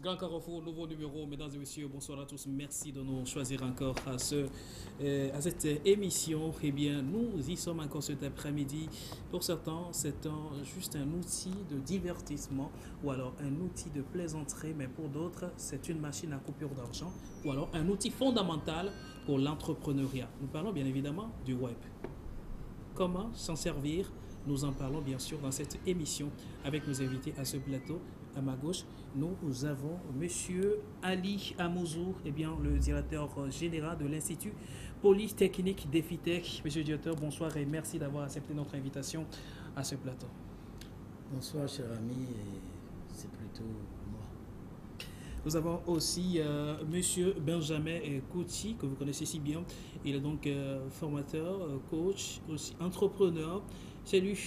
Grand Carrefour, nouveau numéro. Mesdames et messieurs, bonsoir à tous. Merci de nous choisir encore à cette émission. Eh bien, nous y sommes encore cet après-midi. Pour certains, c'est juste un outil de divertissement ou alors un outil de plaisanterie, mais pour d'autres, c'est une machine à coupure d'argent ou alors un outil fondamental pour l'entrepreneuriat. Nous parlons bien évidemment du web. Comment s'en servir? Nous en parlons bien sûr dans cette émission avec nos invités à ce plateau. À ma gauche, nous avons Monsieur Ali Amouzou, le directeur général de l'Institut Polytechnique d'Efitech. Monsieur le directeur, bonsoir et merci d'avoir accepté notre invitation à ce plateau. Bonsoir, cher ami, et c'est plutôt moi. Nous avons aussi Monsieur Benjamin Kouti, que vous connaissez si bien. Il est donc formateur, coach, aussi entrepreneur. C'est lui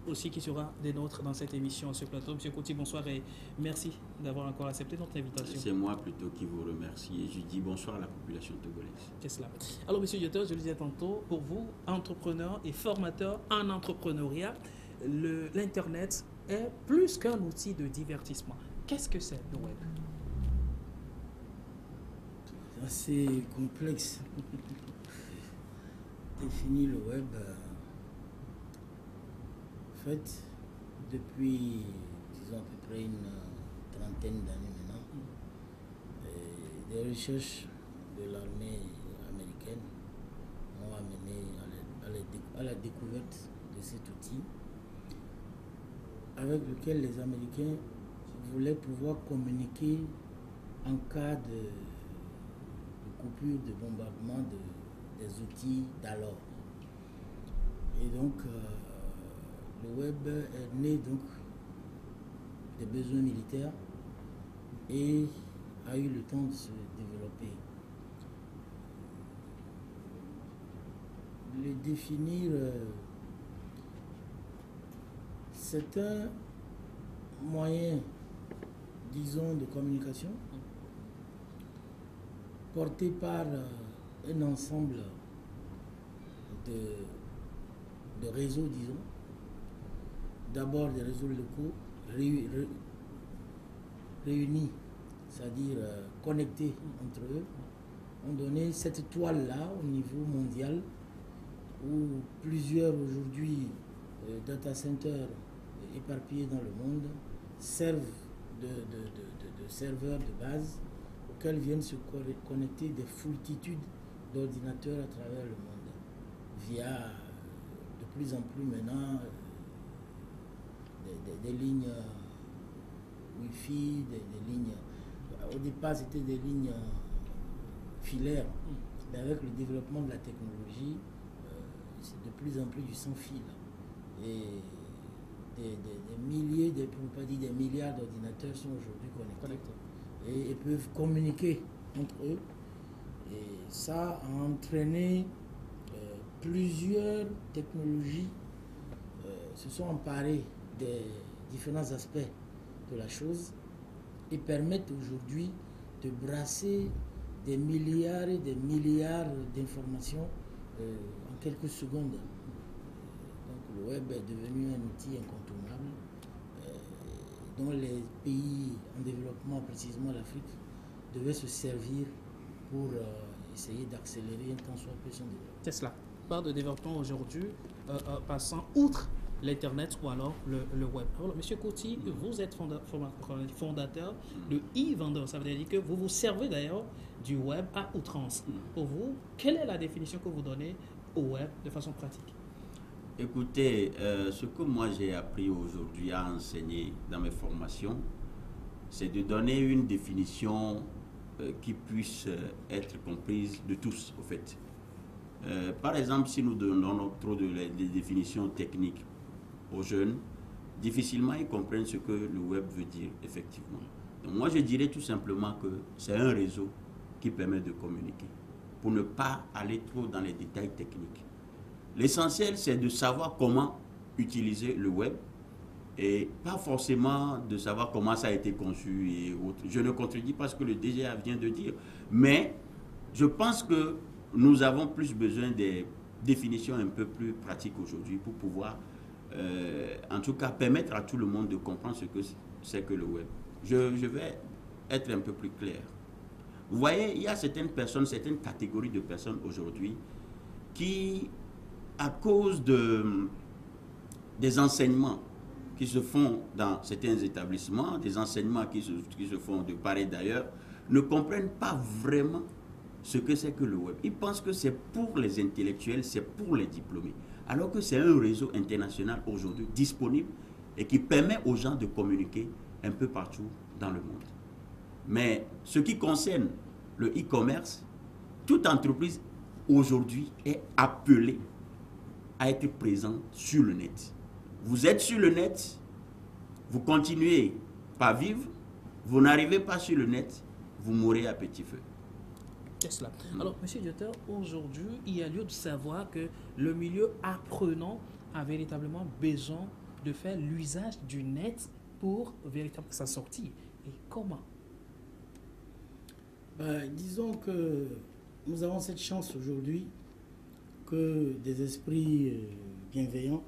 aussi qui sera des nôtres dans cette émission, à ce plateau. Monsieur Kouti, bonsoir et merci d'avoir encore accepté notre invitation. C'est moi plutôt qui vous remercie et je dis bonsoir à la population togolaise. C'est cela. Alors, monsieur le directeur, je le disais tantôt, pour vous, entrepreneur et formateur en entrepreneuriat, l'Internet est plus qu'un outil de divertissement. Qu'est-ce que c'est le web? C'est assez complexe. Définir le web, en fait, depuis, disons, à peu près une trentaine d'années maintenant, des recherches de l'armée américaine m'ont amené à la découverte de cet outil avec lequel les Américains voulaient pouvoir communiquer en cas de coupure, de bombardement des outils d'alors. Et donc, le web est né donc des besoins militaires et a eu le temps de se développer. Le définir, c'est un moyen, disons, de communication porté par un ensemble de réseaux, disons. D'abord des réseaux locaux réunis, c'est-à-dire connectés entre eux, ont donné cette toile-là au niveau mondial où plusieurs aujourd'hui data centers éparpillés dans le monde servent de serveurs de base auxquels viennent se connecter des foultitudes d'ordinateurs à travers le monde via de plus en plus maintenant des lignes Wi-Fi, des lignes. Au départ, c'était des lignes filaires, mais avec le développement de la technologie, c'est de plus en plus du sans fil. Et des milliers, pour ne pas dire des milliards d'ordinateurs sont aujourd'hui connectés. Et peuvent communiquer entre eux. Et ça a entraîné plusieurs technologies se sont emparées des différents aspects de la chose et permettent aujourd'hui de brasser des milliards et des milliards d'informations en quelques secondes. Donc le web est devenu un outil incontournable dont les pays en développement, précisément l'Afrique, devaient se servir pour essayer d'accélérer un tant soit peu son développement. C'est cela. Par de développement aujourd'hui, passant outre l'Internet ou alors le web. Alors, monsieur Kouti, vous êtes fondateur de e-vendeur. Ça veut dire que vous vous servez d'ailleurs du web à outrance. Pour vous, quelle est la définition que vous donnez au web de façon pratique? Écoutez, ce que moi j'ai appris aujourd'hui à enseigner dans mes formations, c'est de donner une définition qui puisse être comprise de tous, au fait. Par exemple, si nous donnons trop de définitions techniques aux jeunes, difficilement ils comprennent ce que le web veut dire, effectivement. Donc moi, je dirais tout simplement que c'est un réseau qui permet de communiquer, pour ne pas aller trop dans les détails techniques. L'essentiel, c'est de savoir comment utiliser le web et pas forcément de savoir comment ça a été conçu et autres. Je ne contredis pas ce que le DGA vient de dire, mais je pense que nous avons plus besoin des définitions un peu plus pratiques aujourd'hui pour pouvoir, en tout cas, permettre à tout le monde de comprendre ce que c'est que le web. Je vais être un peu plus clair. Vous voyez, il y a certaines personnes, certaines catégories de personnes aujourd'hui qui, à cause des enseignements qui se font dans certains établissements, des enseignements qui se font de part et d'ailleurs, ne comprennent pas vraiment ce que c'est que le web. Ils pensent que c'est pour les intellectuels, c'est pour les diplômés. Alors que c'est un réseau international aujourd'hui disponible et qui permet aux gens de communiquer un peu partout dans le monde. Mais ce qui concerne le e-commerce, toute entreprise aujourd'hui est appelée à être présente sur le net. Vous êtes sur le net, vous continuez pas vivre, vous n'arrivez pas sur le net, vous mourrez à petit feu. C'est cela. Alors, M. Dioteur, aujourd'hui, il y a lieu de savoir que le milieu apprenant a véritablement besoin de faire l'usage du net pour véritablement sa sortie. Et comment? Disons que nous avons cette chance aujourd'hui que des esprits bienveillants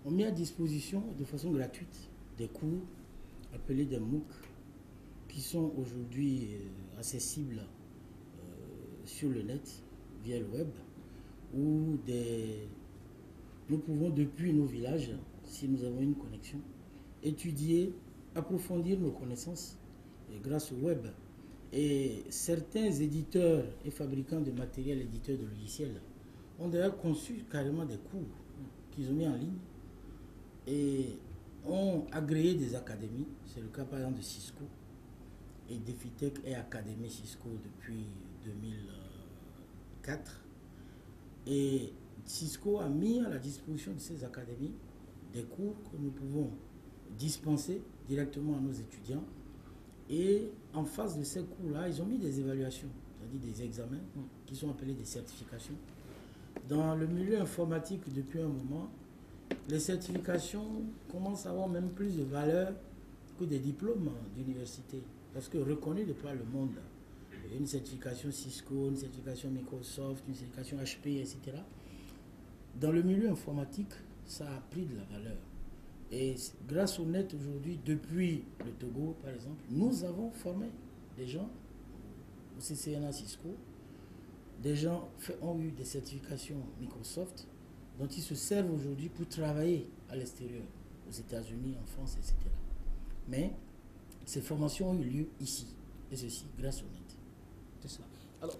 ont mis à disposition de façon gratuite des cours appelés des MOOC qui sont aujourd'hui accessibles sur le net via le web, où nous pouvons depuis nos villages, si nous avons une connexion, étudier, approfondir nos connaissances grâce au web. Et certains éditeurs et fabricants de matériel, éditeurs de logiciels, ont d'ailleurs conçu carrément des cours qu'ils ont mis en ligne et ont agréé des académies. C'est le cas par exemple de Cisco. Et Defitech est Académie Cisco depuis 2004. Et Cisco a mis à la disposition de ces académies des cours que nous pouvons dispenser directement à nos étudiants. Et en face de ces cours-là, ils ont mis des évaluations, c'est-à-dire des examens qui sont appelés des certifications. Dans le milieu informatique, depuis un moment, les certifications commencent à avoir même plus de valeur que des diplômes d'université. Parce que reconnus de par le monde, une certification Cisco, une certification Microsoft, une certification HP, etc. Dans le milieu informatique, ça a pris de la valeur. Et grâce au net aujourd'hui, depuis le Togo par exemple, nous avons formé des gens au CCNA Cisco. Des gens ont eu des certifications Microsoft dont ils se servent aujourd'hui pour travailler à l'extérieur, aux États-Unis, en France, etc. Mais ces formations ont eu lieu ici, et ceci grâce au net. C'est ça. Alors,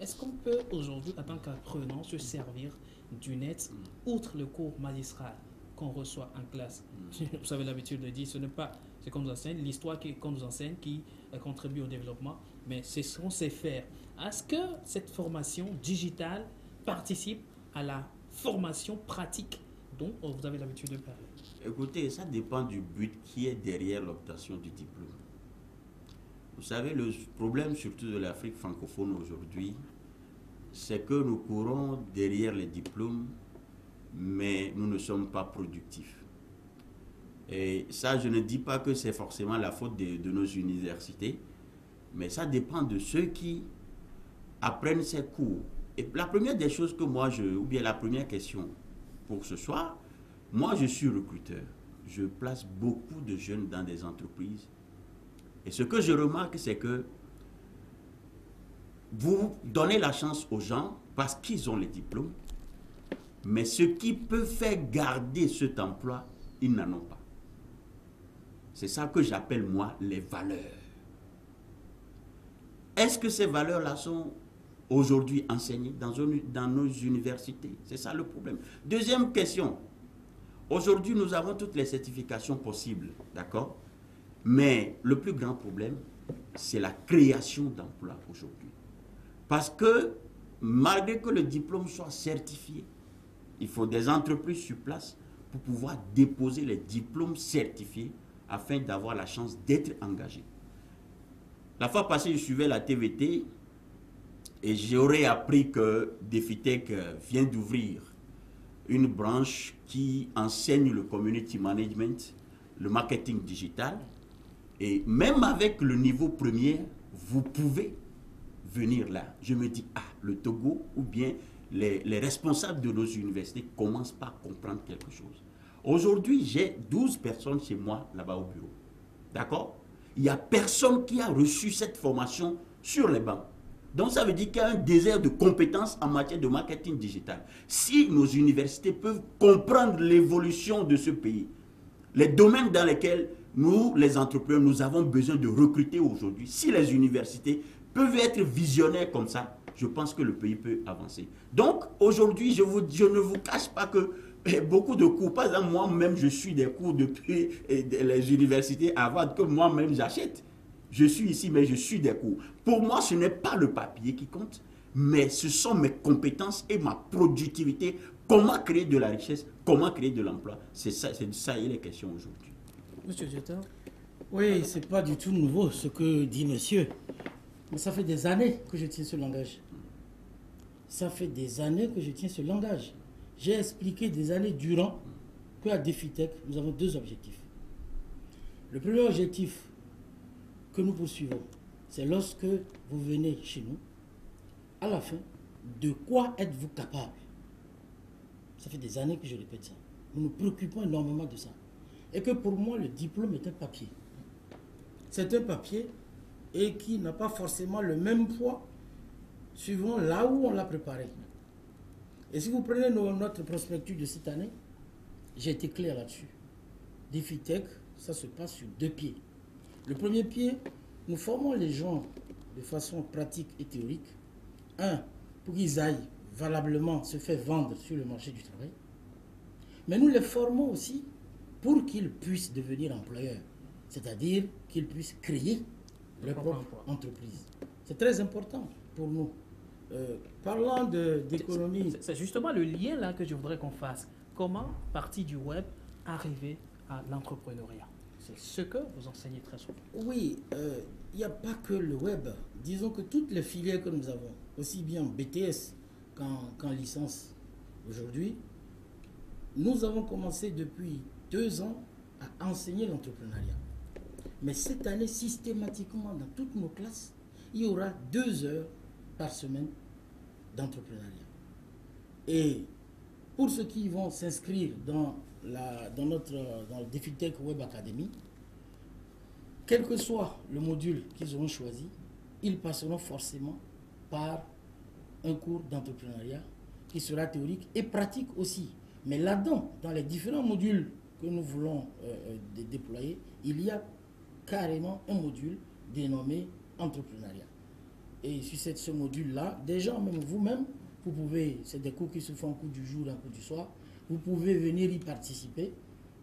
est-ce qu'on peut aujourd'hui, en tant qu'apprenant, se servir du net, outre le cours magistral qu'on reçoit en classe? Vous avez l'habitude de dire, ce n'est pas ce qu'on nous enseigne, l'histoire qu'on nous enseigne qui contribue au développement, mais c'est ce qu'on sait faire. Est-ce que cette formation digitale participe à la formation pratique dont vous avez l'habitude de parler? Écoutez, ça dépend du but qui est derrière l'obtention du diplôme. Vous savez, le problème surtout de l'Afrique francophone aujourd'hui, c'est que nous courons derrière les diplômes, mais nous ne sommes pas productifs. Et ça, je ne dis pas que c'est forcément la faute de nos universités, mais ça dépend de ceux qui apprennent ces cours. Et la première des choses que moi, ou bien la première question pour ce soir, moi je suis recruteur. Je place beaucoup de jeunes dans des entreprises. Et ce que je remarque, c'est que vous donnez la chance aux gens parce qu'ils ont les diplômes, mais ce qui peut faire garder cet emploi, ils n'en ont pas. C'est ça que j'appelle moi les valeurs. Est-ce que ces valeurs-là sont aujourd'hui enseignées dans nos universités? C'est ça le problème. Deuxième question. Aujourd'hui, nous avons toutes les certifications possibles, d'accord? Mais le plus grand problème, c'est la création d'emplois aujourd'hui. Parce que malgré que le diplôme soit certifié, il faut des entreprises sur place pour pouvoir déposer les diplômes certifiés afin d'avoir la chance d'être engagé. La fois passée, je suivais la TVT et j'aurais appris que Defitech vient d'ouvrir une branche qui enseigne le community management, le marketing digital. Et même avec le niveau premier, vous pouvez venir là. Je me dis, le Togo ou bien les responsables de nos universités commencent par comprendre quelque chose. Aujourd'hui, j'ai 12 personnes chez moi là-bas au bureau. D'accord? il n'y a personne qui a reçu cette formation sur les bancs. Donc ça veut dire qu'il y a un désert de compétences en matière de marketing digital. Si nos universités peuvent comprendre l'évolution de ce pays, les domaines dans lesquels nous, les entrepreneurs, nous avons besoin de recruter aujourd'hui, si les universités peuvent être visionnaires comme ça, je pense que le pays peut avancer. Donc aujourd'hui, je ne vous cache pas que beaucoup de cours, par exemple moi-même je suis des cours depuis les universités avant que moi-même j'achète. Je suis ici mais je suis des cours. Pour moi ce n'est pas le papier qui compte, mais ce sont mes compétences et ma productivité. Comment créer de la richesse, comment créer de l'emploi. C'est de ça il est question aujourd'hui. Monsieur Diatta. Oui, c'est pas du tout nouveau ce que dit monsieur. Mais ça fait des années que je tiens ce langage. Ça fait des années que je tiens ce langage. J'ai expliqué des années durant qu'à DefiTech, nous avons deux objectifs. Le premier objectif que nous poursuivons, c'est lorsque vous venez chez nous, à la fin, de quoi êtes-vous capable? Ça fait des années que je répète ça. Nous nous préoccupons énormément de ça. Et que pour moi, le diplôme est un papier. C'est un papier et qui n'a pas forcément le même poids suivant là où on l'a préparé. Et si vous prenez notre prospectus de cette année, j'ai été clair là-dessus. DefiTech, ça se passe sur deux pieds. Le premier pied, nous formons les gens de façon pratique et théorique. Un, pour qu'ils aillent valablement se faire vendre sur le marché du travail. Mais nous les formons aussi pour qu'ils puissent devenir employeurs. C'est-à-dire qu'ils puissent créer leur propre entreprise. C'est très important pour nous. Parlant d'économie... C'est justement le lien là que je voudrais qu'on fasse. Comment, partie du web, arriver à l'entrepreneuriat? C'est ce que vous enseignez très souvent. Oui, il n'y a pas que le web. Disons que toutes les filières que nous avons, aussi bien BTS qu'en licence aujourd'hui, nous avons commencé depuis 2 ans à enseigner l'entrepreneuriat. Mais cette année, systématiquement, dans toutes nos classes, il y aura 2 heures par semaine d'entrepreneuriat. Et pour ceux qui vont s'inscrire dans le DefiTech Web Academy, quel que soit le module qu'ils auront choisi, ils passeront forcément par un cours d'entrepreneuriat qui sera théorique et pratique aussi. Mais là-dedans, dans les différents modules que nous voulons déployer, il y a carrément un module dénommé entrepreneuriat. Et sur ce module-là, déjà, même vous-même, vous pouvez, c'est des cours qui se font un coup du jour, un coup du soir, vous pouvez venir y participer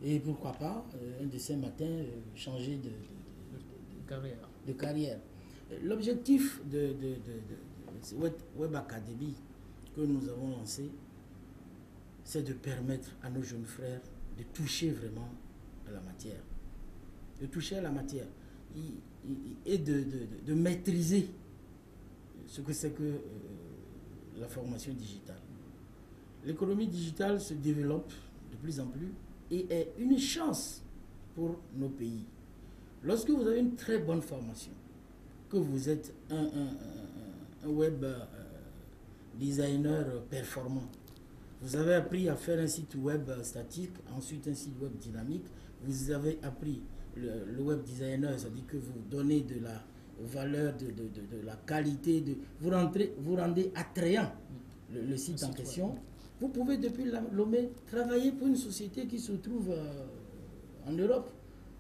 et pourquoi pas, un de ces matins, changer de carrière. L'objectif de Web Academy que nous avons lancé, c'est de permettre à nos jeunes frères de toucher vraiment à la matière. De toucher à la matière et de maîtriser ce que c'est que la formation digitale. L'économie digitale se développe de plus en plus et est une chance pour nos pays. Lorsque vous avez une très bonne formation, que vous êtes un web designer performant, vous avez appris à faire un site web statique, ensuite un site web dynamique, vous avez appris le web designer, c'est-à-dire que vous donnez de la valeur, de la qualité, vous rendez attrayant le site en question. Web. Vous pouvez depuis Lomé travailler pour une société qui se trouve en Europe,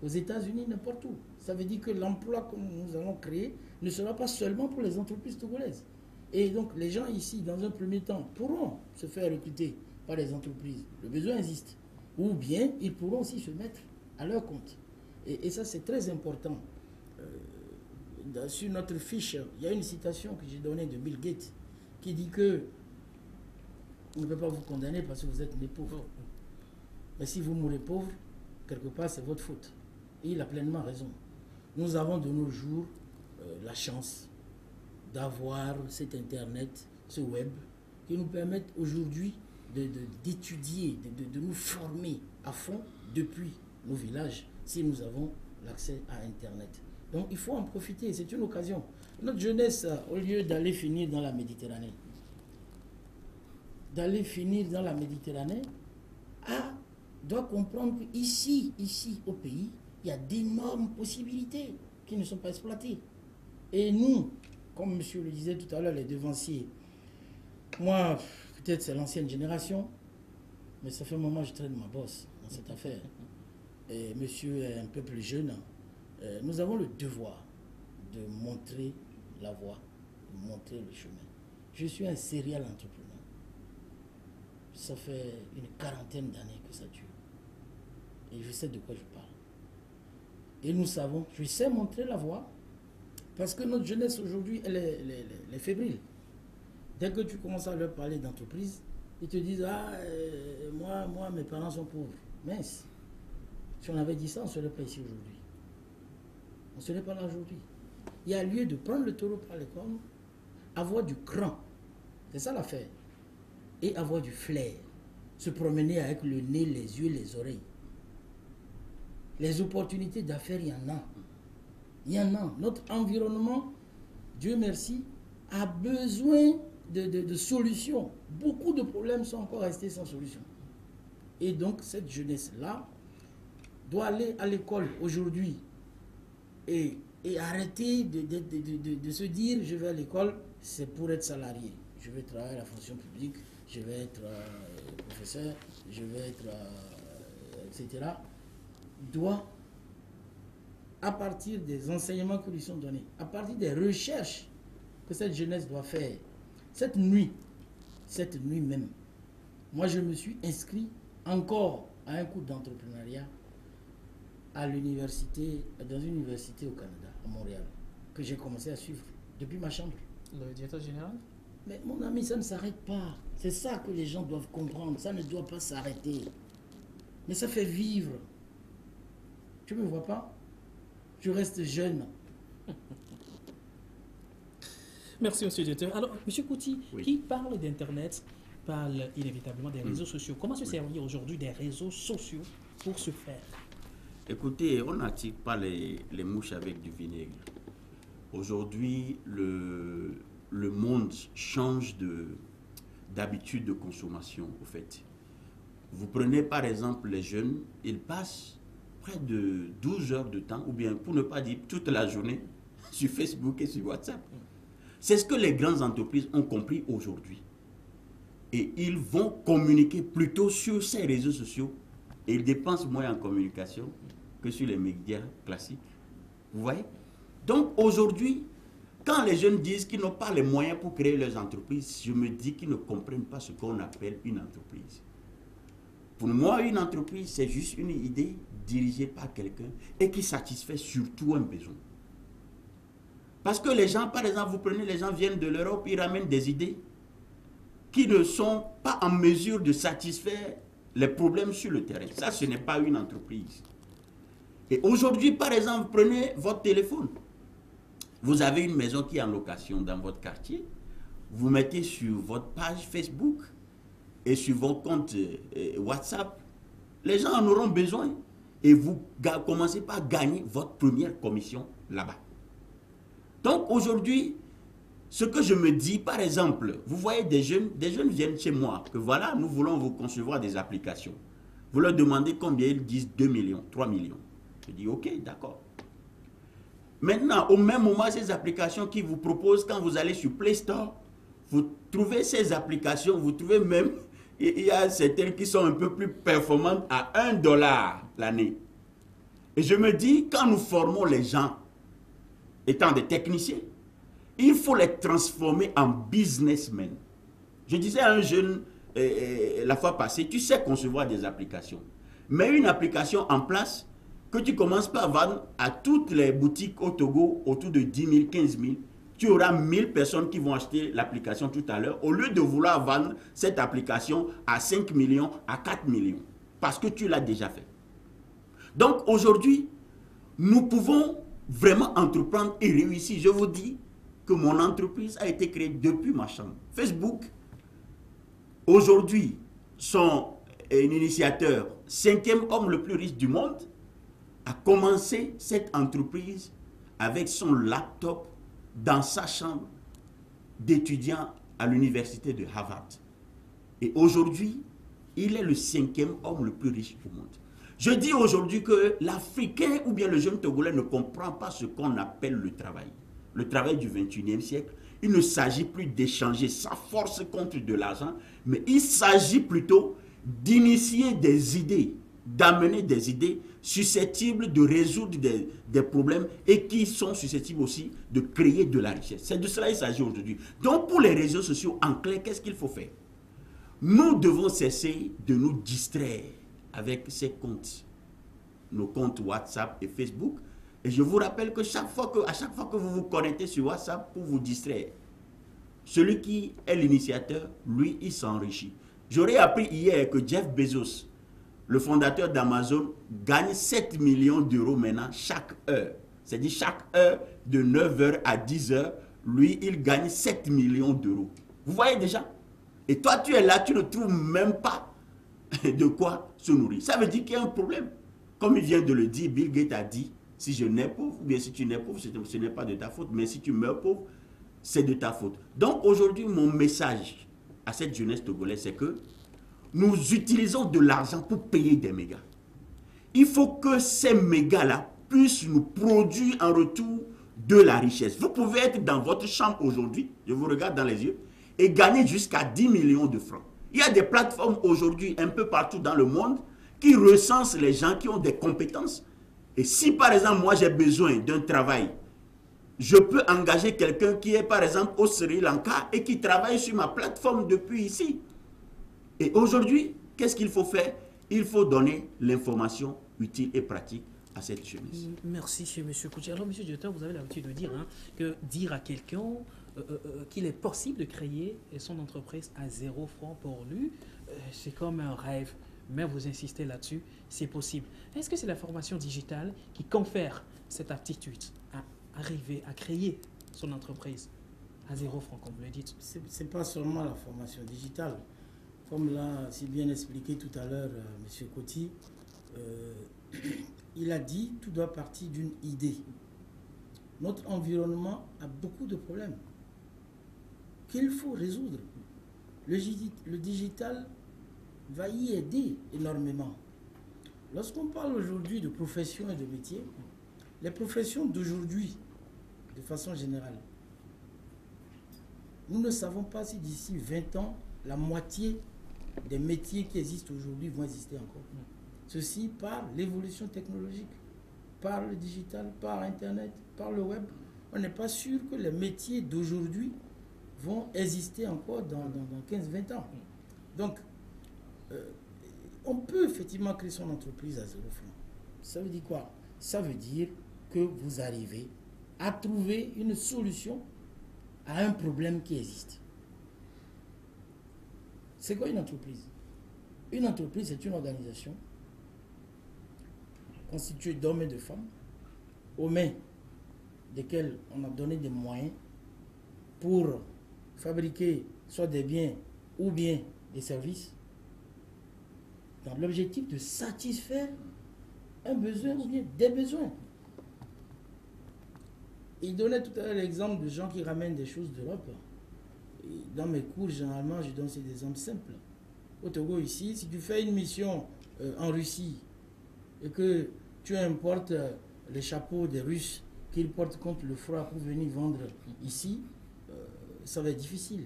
aux États-Unis, n'importe où. Ça veut dire que l'emploi que nous allons créer ne sera pas seulement pour les entreprises togolaises. Et donc les gens ici, dans un premier temps, pourront se faire recruter par les entreprises. Le besoin existe. Ou bien ils pourront aussi se mettre à leur compte. Et ça, c'est très important. Sur notre fiche, il y a une citation que j'ai donnée de Bill Gates qui dit que on ne peut pas vous condamner parce que vous êtes né pauvre. Mais si vous mourrez pauvre, quelque part, c'est votre faute. Et il a pleinement raison. Nous avons de nos jours la chance d'avoir cet Internet, ce web, qui nous permettent aujourd'hui d'étudier, de nous former à fond depuis nos villages, si nous avons l'accès à Internet. Donc il faut en profiter, c'est une occasion. Notre jeunesse, au lieu d'aller finir dans la Méditerranée, doit comprendre qu'ici, au pays, il y a d'énormes possibilités. qui ne sont pas exploités. Et nous, comme monsieur le disait tout à l'heure, les devanciers, moi, peut-être c'est l'ancienne génération, mais ça fait un moment que je traîne ma bosse dans cette affaire. Et monsieur est un peu plus jeune. Nous avons le devoir de montrer la voie, de montrer le chemin. Je suis un serial entrepreneur. Ça fait une quarantaine d'années que ça dure. Et je sais de quoi je parle. Et nous savons, je sais montrer la voie, parce que notre jeunesse aujourd'hui, elle est fébrile. Dès que tu commences à leur parler d'entreprise, ils te disent, ah, moi, mes parents sont pauvres. Mince. Si on avait dit ça, on ne serait pas ici aujourd'hui. On ne serait pas là aujourd'hui. Il y a lieu de prendre le taureau par les cornes, avoir du cran. C'est ça l'affaire. Et avoir du flair. Se promener avec le nez, les yeux, les oreilles. Les opportunités d'affaires, il y en a. Il y en a. Notre environnement, Dieu merci, a besoin de solutions. Beaucoup de problèmes sont encore restés sans solution. Et donc, cette jeunesse-là doit aller à l'école aujourd'hui et arrêter de se dire, je vais à l'école, c'est pour être salarié. Je vais travailler à la fonction publique, je vais être professeur, je vais être, etc. Doit, à partir des enseignements qui lui sont donnés, à partir des recherches que cette jeunesse doit faire, cette nuit même, moi je me suis inscrit encore à un cours d'entrepreneuriat à l'université, dans une université au Canada, à Montréal, que j'ai commencé à suivre depuis ma chambre. Le directeur général? Mais mon ami, ça ne s'arrête pas. C'est ça que les gens doivent comprendre. Ça ne doit pas s'arrêter. Mais ça fait vivre. Tu ne me vois pas? Je reste jeune. Merci, monsieur le directeur. Alors, monsieur Kouti, Oui. qui parle d'Internet, parle inévitablement des réseaux sociaux. Comment se servir aujourd'hui des réseaux sociaux pour se faire? Écoutez, on n'attire pas les mouches avec du vinaigre. Aujourd'hui, le monde change d'habitude de consommation, au fait. Vous prenez par exemple les jeunes, ils passent près de 12 heures de temps, ou bien pour ne pas dire toute la journée, sur Facebook et sur WhatsApp. C'est ce que les grandes entreprises ont compris aujourd'hui. Et ils vont communiquer plutôt sur ces réseaux sociaux. Et ils dépensent moins en communication que sur les médias classiques. Vous voyez? Donc aujourd'hui, quand les jeunes disent qu'ils n'ont pas les moyens pour créer leurs entreprises, je me dis qu'ils ne comprennent pas ce qu'on appelle une entreprise. Pour moi, une entreprise, c'est juste une idée dirigée par quelqu'un et qui satisfait surtout un besoin. Parce que les gens, par exemple, vous prenez les gens viennent de l'Europe, ils ramènent des idées qui ne sont pas en mesure de satisfaire les problèmes sur le terrain. Ça, ce n'est pas une entreprise. Et aujourd'hui, par exemple, prenez votre téléphone. Vous avez une maison qui est en location dans votre quartier. Vous mettez sur votre page Facebook et sur vos comptes WhatsApp. Les gens en auront besoin. Et vous commencez par gagner votre première commission là-bas. Donc aujourd'hui, ce que je me dis, par exemple, vous voyez des jeunes viennent chez moi, que voilà, nous voulons vous concevoir des applications. Vous leur demandez combien, ils disent 2 millions, 3 millions. Je dis, ok, d'accord. Maintenant, au même moment, ces applications qui vous proposent, quand vous allez sur Play Store, vous trouvez ces applications, vous trouvez même, il y a certaines qui sont un peu plus performantes à $1 l'année. Et je me dis, quand nous formons les gens, étant des techniciens, il faut les transformer en businessmen. Je disais à un jeune la fois passée, tu sais concevoir des applications. Mets une application en place que tu commences par vendre à toutes les boutiques au Togo autour de 10 000, 15 000. Tu auras 1000 personnes qui vont acheter l'application tout à l'heure au lieu de vouloir vendre cette application à 5 millions, à 4 millions. Parce que tu l'as déjà fait. Donc aujourd'hui, nous pouvons vraiment entreprendre et réussir. Je vous dis que mon entreprise a été créée depuis ma chambre. Facebook, aujourd'hui, son initiateur, 5e homme le plus riche du monde, a commencé cette entreprise avec son laptop dans sa chambre d'étudiant à l'université de Harvard. Et aujourd'hui, il est le 5e homme le plus riche au monde. Je dis aujourd'hui que l'Africain ou bien le jeune Togolais ne comprend pas ce qu'on appelle le travail. Le travail du 21e siècle, il ne s'agit plus d'échanger sa force contre de l'argent, mais il s'agit plutôt d'initier des idées, d'amener des idées susceptibles de résoudre des problèmes et qui sont susceptibles aussi de créer de la richesse. C'est de cela qu'il s'agit aujourd'hui. Donc pour les réseaux sociaux, en clair, qu'est-ce qu'il faut faire? Nous devons cesser de nous distraire avec ces comptes, nos comptes WhatsApp et Facebook. Et je vous rappelle que à chaque fois que vous vous connectez sur WhatsApp pour vous distraire, celui qui est l'initiateur, lui, il s'enrichit. J'aurais appris hier que Jeff Bezos, le fondateur d'Amazon, gagne 7 millions d'euros maintenant chaque heure. C'est-à-dire chaque heure de 9h à 10h, lui, il gagne 7 millions d'euros. Vous voyez déjà? Et toi, tu es là, tu ne trouves même pas de quoi se nourrir. Ça veut dire qu'il y a un problème. Comme il vient de le dire, Bill Gates a dit, si je nais pauvre, ou bien si tu nais pauvre, ce n'est pas de ta faute, mais si tu meurs pauvre, c'est de ta faute. Donc aujourd'hui, mon message à cette jeunesse togolaise, c'est que nous utilisons de l'argent pour payer des mégas. Il faut que ces mégas-là puissent nous produire en retour de la richesse. Vous pouvez être dans votre chambre aujourd'hui, je vous regarde dans les yeux, et gagner jusqu'à 10 millions de francs. Il y a des plateformes aujourd'hui un peu partout dans le monde qui recensent les gens qui ont des compétences. Et si par exemple moi j'ai besoin d'un travail, je peux engager quelqu'un qui est par exemple au Sri Lanka et qui travaille sur ma plateforme depuis ici. Et aujourd'hui, qu'est-ce qu'il faut faire? Il faut donner l'information utile et pratique à cette jeunesse. Merci chez M. Kouchi. Alors, M. Diota, vous avez l'habitude de dire que dire à quelqu'un qu'il est possible de créer son entreprise à 0 francs pour lui, c'est comme un rêve. Mais vous insistez là-dessus, c'est possible. Est-ce que c'est la formation digitale qui confère cette aptitude à arriver à créer son entreprise à 0 francs, comme vous le dites? Ce n'est pas seulement la formation digitale. Comme l'a si bien expliqué tout à l'heure M. Coty, il a dit tout doit partir d'une idée. Notre environnement a beaucoup de problèmes qu'il faut résoudre. Le digital va y aider énormément. Lorsqu'on parle aujourd'hui de professions et de métiers, les professions d'aujourd'hui, de façon générale, nous ne savons pas si d'ici 20 ans, la moitié des métiers qui existent aujourd'hui vont exister encore. Ceci par l'évolution technologique, par le digital, par Internet, par le web. On n'est pas sûr que les métiers d'aujourd'hui vont exister encore dans 15-20 ans. Donc, on peut effectivement créer son entreprise à 0 francs. Ça veut dire quoi? Ça veut dire que vous arrivez à trouver une solution à un problème qui existe. C'est quoi une entreprise? Une entreprise, c'est une organisation constituée d'hommes et de femmes, aux mains desquels on a donné des moyens pour fabriquer soit des biens ou bien des services, dans l'objectif de satisfaire un besoin ou bien des besoins. Il donnait tout à l'heure l'exemple de gens qui ramènent des choses d'Europe. Dans mes cours, généralement, je donne ces exemples simples. Au Togo, ici, si tu fais une mission en Russie et que tu importes les chapeaux des Russes qu'ils portent contre le froid pour venir vendre ici, ça va être difficile.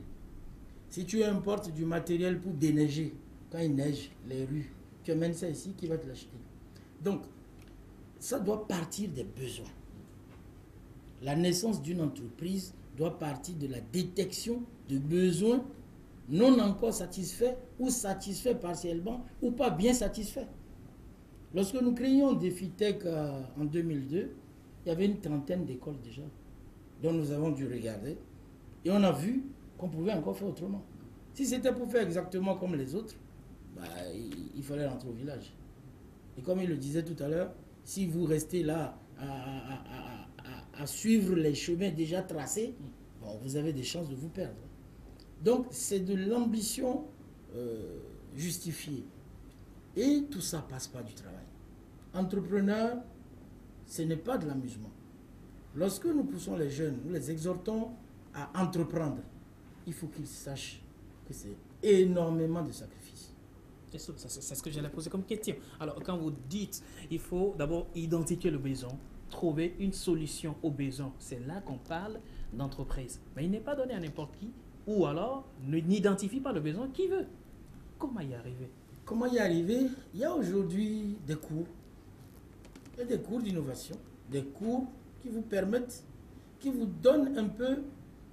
Si tu importes du matériel pour déneiger, quand il neige, les rues, tu amènes ça ici, qui va te l'acheter? Donc, ça doit partir des besoins. La naissance d'une entreprise doit partir de la détection de besoins non encore satisfaits ou satisfaits partiellement ou pas bien satisfaits. Lorsque nous créions DefiTech en 2002, il y avait une trentaine d'écoles déjà dont nous avons dû regarder et on a vu qu'on pouvait encore faire autrement. Si c'était pour faire exactement comme les autres, il fallait rentrer au village. Et comme il le disait tout à l'heure, si vous restez là à suivre les chemins déjà tracés, vous avez des chances de vous perdre. Donc, c'est de l'ambition justifiée. Et tout ça passe par du travail. Entrepreneur, ce n'est pas de l'amusement. Lorsque nous poussons les jeunes, nous les exhortons à entreprendre, il faut qu'ils sachent que c'est énormément de sacrifices. C'est ce que j'allais poser comme question. Alors, quand vous dites, il faut d'abord identifier le besoin, trouver une solution au besoin, c'est là qu'on parle d'entreprise. Mais il n'est pas donné à n'importe qui, ou alors n'identifie pas le besoin qui veut. Comment y arriver? Comment y arriver? Il y a aujourd'hui des cours. Il y a des cours d'innovation, des cours qui vous permettent, qui vous donnent un peu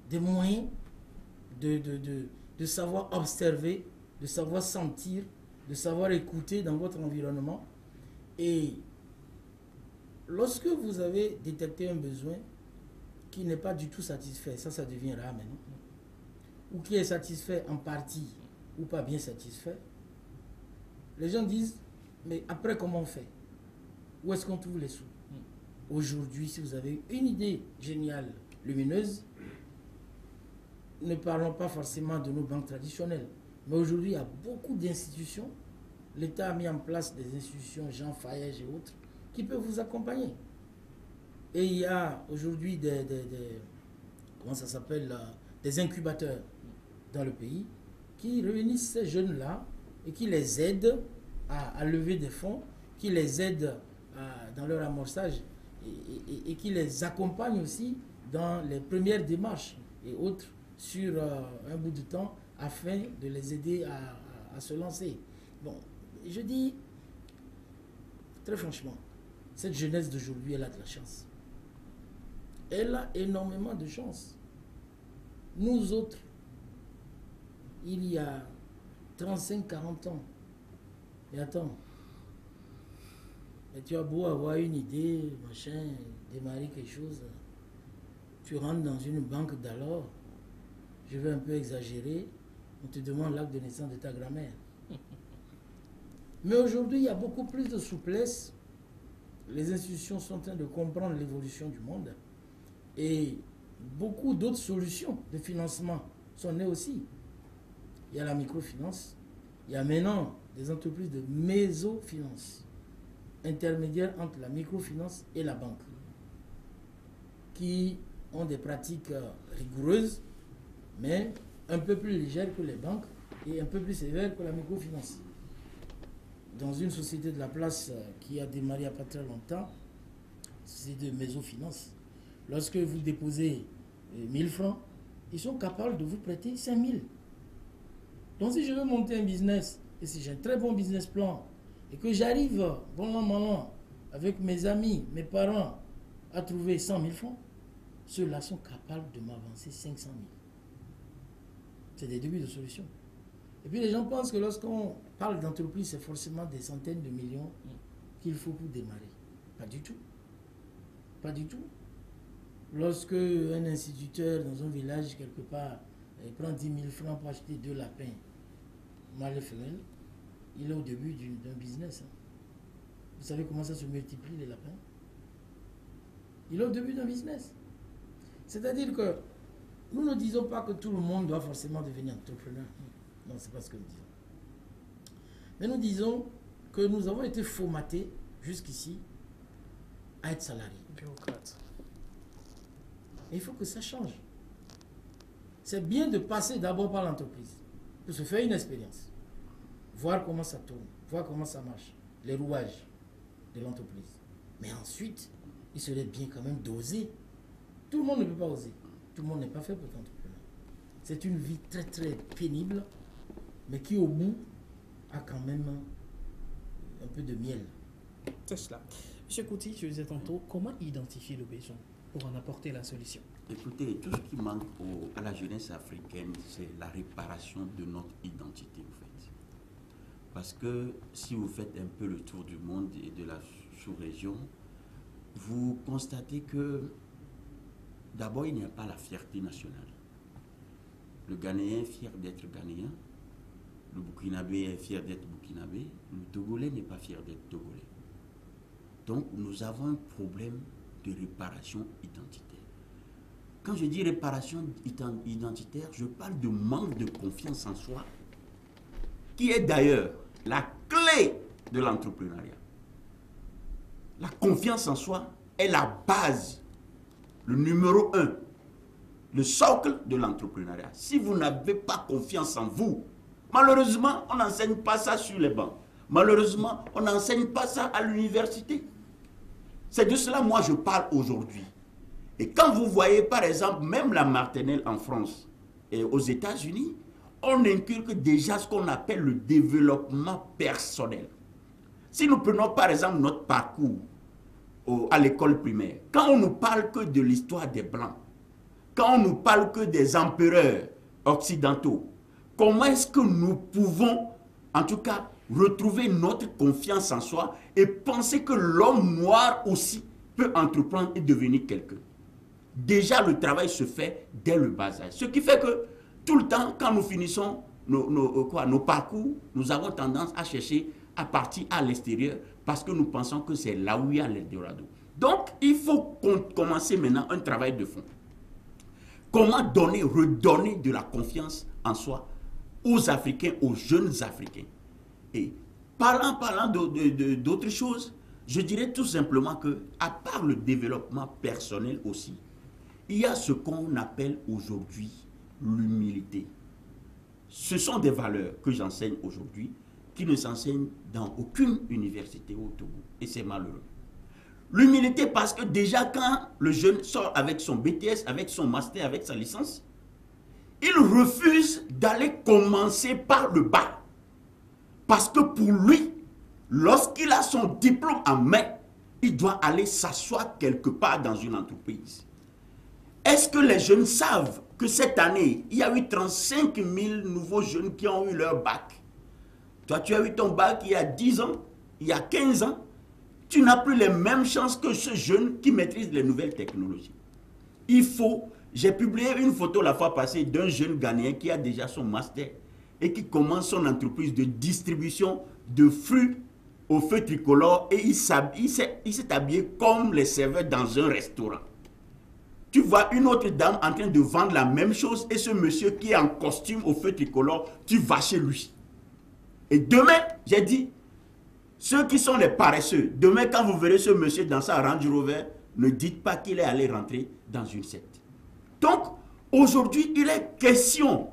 des moyens de savoir observer, de savoir sentir, de savoir écouter dans votre environnement. Et lorsque vous avez détecté un besoin qui n'est pas du tout satisfait, ça devient rare maintenant, ou qui est satisfait en partie ou pas bien satisfait, les gens disent, mais après comment on fait? Où est-ce qu'on trouve les sous? Aujourd'hui, si vous avez une idée géniale, lumineuse, ne parlons pas forcément de nos banques traditionnelles, mais aujourd'hui, il y a beaucoup d'institutions. L'État a mis en place des institutions, Jean Fayège et autres, qui peuvent vous accompagner. Et il y a aujourd'hui comment ça s'appelle, des incubateurs dans le pays qui réunissent ces jeunes-là et qui les aident à lever des fonds, qui les aident dans leur amorçage et qui les accompagnent aussi dans les premières démarches et autres sur un bout de temps afin de les aider à se lancer. Bon, je dis très franchement, cette jeunesse d'aujourd'hui, elle a de la chance. Elle a énormément de chance. Nous autres, il y a 35-40 ans, et attends, et tu as beau avoir une idée, machin, démarrer quelque chose, tu rentres dans une banque d'alors, je vais un peu exagérer, on te demande l'acte de naissance de ta grand-mère. Mais aujourd'hui, il y a beaucoup plus de souplesse. Les institutions sont en train de comprendre l'évolution du monde et beaucoup d'autres solutions de financement sont nées aussi. Il y a la microfinance, il y a maintenant des entreprises de mésofinance, intermédiaires entre la microfinance et la banque, qui ont des pratiques rigoureuses, mais un peu plus légères que les banques et un peu plus sévères que la microfinance. Dans une société de la place qui a démarré il n'y a pas très longtemps, c'est de mésofinance. Lorsque vous déposez 1000 francs, ils sont capables de vous prêter 5000. Donc si je veux monter un business, et si j'ai un très bon business plan, et que j'arrive, bon an, mal an, avec mes amis, mes parents, à trouver 100 000 francs, ceux-là sont capables de m'avancer 500 000. C'est des débuts de solution. Et puis les gens pensent que lorsqu'on parle d'entreprise, c'est forcément des centaines de millions qu'il faut pour démarrer. Pas du tout. Pas du tout. Lorsque un instituteur dans un village quelque part prend 10 000 francs pour acheter 2 lapins, mâle et femelle, il est au début d'un business. Vous savez comment ça se multiplie les lapins? Il est au début d'un business. C'est-à-dire que nous ne disons pas que tout le monde doit forcément devenir entrepreneur. Non, ce n'est pas ce que nous disons. Mais nous disons que nous avons été formatés jusqu'ici à être salariés. Bureaucrate. Et il faut que ça change. C'est bien de passer d'abord par l'entreprise, pour se faire une expérience, voir comment ça tourne, voir comment ça marche, les rouages de l'entreprise. Mais ensuite, il serait bien quand même d'oser. Tout le monde ne peut pas oser. Tout le monde n'est pas fait pour être entrepreneur. C'est une vie très très pénible, mais qui au bout a quand même un peu de miel. C'est cela. Monsieur Kouti, je disais tantôt, comment identifier le besoin pour en apporter la solution? Écoutez, tout ce qui manque à la jeunesse africaine, c'est la réparation de notre identité, en fait. Parce que si vous faites un peu le tour du monde et de la sous-région, vous constatez que d'abord, il n'y a pas la fierté nationale. Le Ghanéen est fier d'être Ghanéen, le Burkinabé est fier d'être Burkinabé, le Togolais n'est pas fier d'être Togolais. Donc, nous avons un problème de réparation identitaire. Quand je dis réparation identitaire, je parle de manque de confiance en soi, qui est d'ailleurs la clé de l'entrepreneuriat. La confiance en soi est la base, le numéro 1, le socle de l'entrepreneuriat. Si vous n'avez pas confiance en vous, Malheureusement, on n'enseigne pas ça sur les bancs. Malheureusement, on n'enseigne pas ça à l'université. C'est de cela, moi, je parle aujourd'hui. Et quand vous voyez, par exemple, même la maternelle en France et aux États-Unis, on inculque déjà ce qu'on appelle le développement personnel. Si nous prenons, par exemple, notre parcours à l'école primaire, quand on ne parle que de l'histoire des Blancs, quand on ne parle que des empereurs occidentaux, comment est-ce que nous pouvons, en tout cas, retrouver notre confiance en soi et penser que l'homme noir aussi peut entreprendre et devenir quelqu'un? Déjà, le travail se fait dès le bas âge. Ce qui fait que tout le temps, quand nous finissons nos parcours, nous avons tendance à chercher à partir à l'extérieur parce que nous pensons que c'est là où il y a l'Eldorado. Donc, il faut commencer maintenant un travail de fond. Comment redonner de la confiance en soi aux Africains, aux jeunes Africains. Et parlant d'autres choses, je dirais tout simplement que, à part le développement personnel aussi, il y a ce qu'on appelle aujourd'hui l'humilité. Ce sont des valeurs que j'enseigne aujourd'hui qui ne s'enseignent dans aucune université au Togo. Et c'est malheureux. L'humilité parce que déjà quand le jeune sort avec son BTS, avec son master, avec sa licence, il refuse d'aller commencer par le bas. Parce que pour lui, lorsqu'il a son diplôme en main, il doit aller s'asseoir quelque part dans une entreprise. Est-ce que les jeunes savent que cette année, il y a eu 35 000 nouveaux jeunes qui ont eu leur bac? Toi, tu as eu ton bac il y a 10 ans, il y a 15 ans. Tu n'as plus les mêmes chances que ce jeune qui maîtrise les nouvelles technologies. J'ai publié une photo la fois passée d'un jeune Ghanéen qui a déjà son master et qui commence son entreprise de distribution de fruits au feu tricolore et il s'est habillé comme les serveurs dans un restaurant. Tu vois une autre dame en train de vendre la même chose et ce monsieur qui est en costume au feu tricolore, tu vas chez lui. Et demain, j'ai dit, ceux qui sont les paresseux, demain quand vous verrez ce monsieur dans sa Range Rover, ne dites pas qu'il est allé rentrer dans une secte. Donc, aujourd'hui, il est question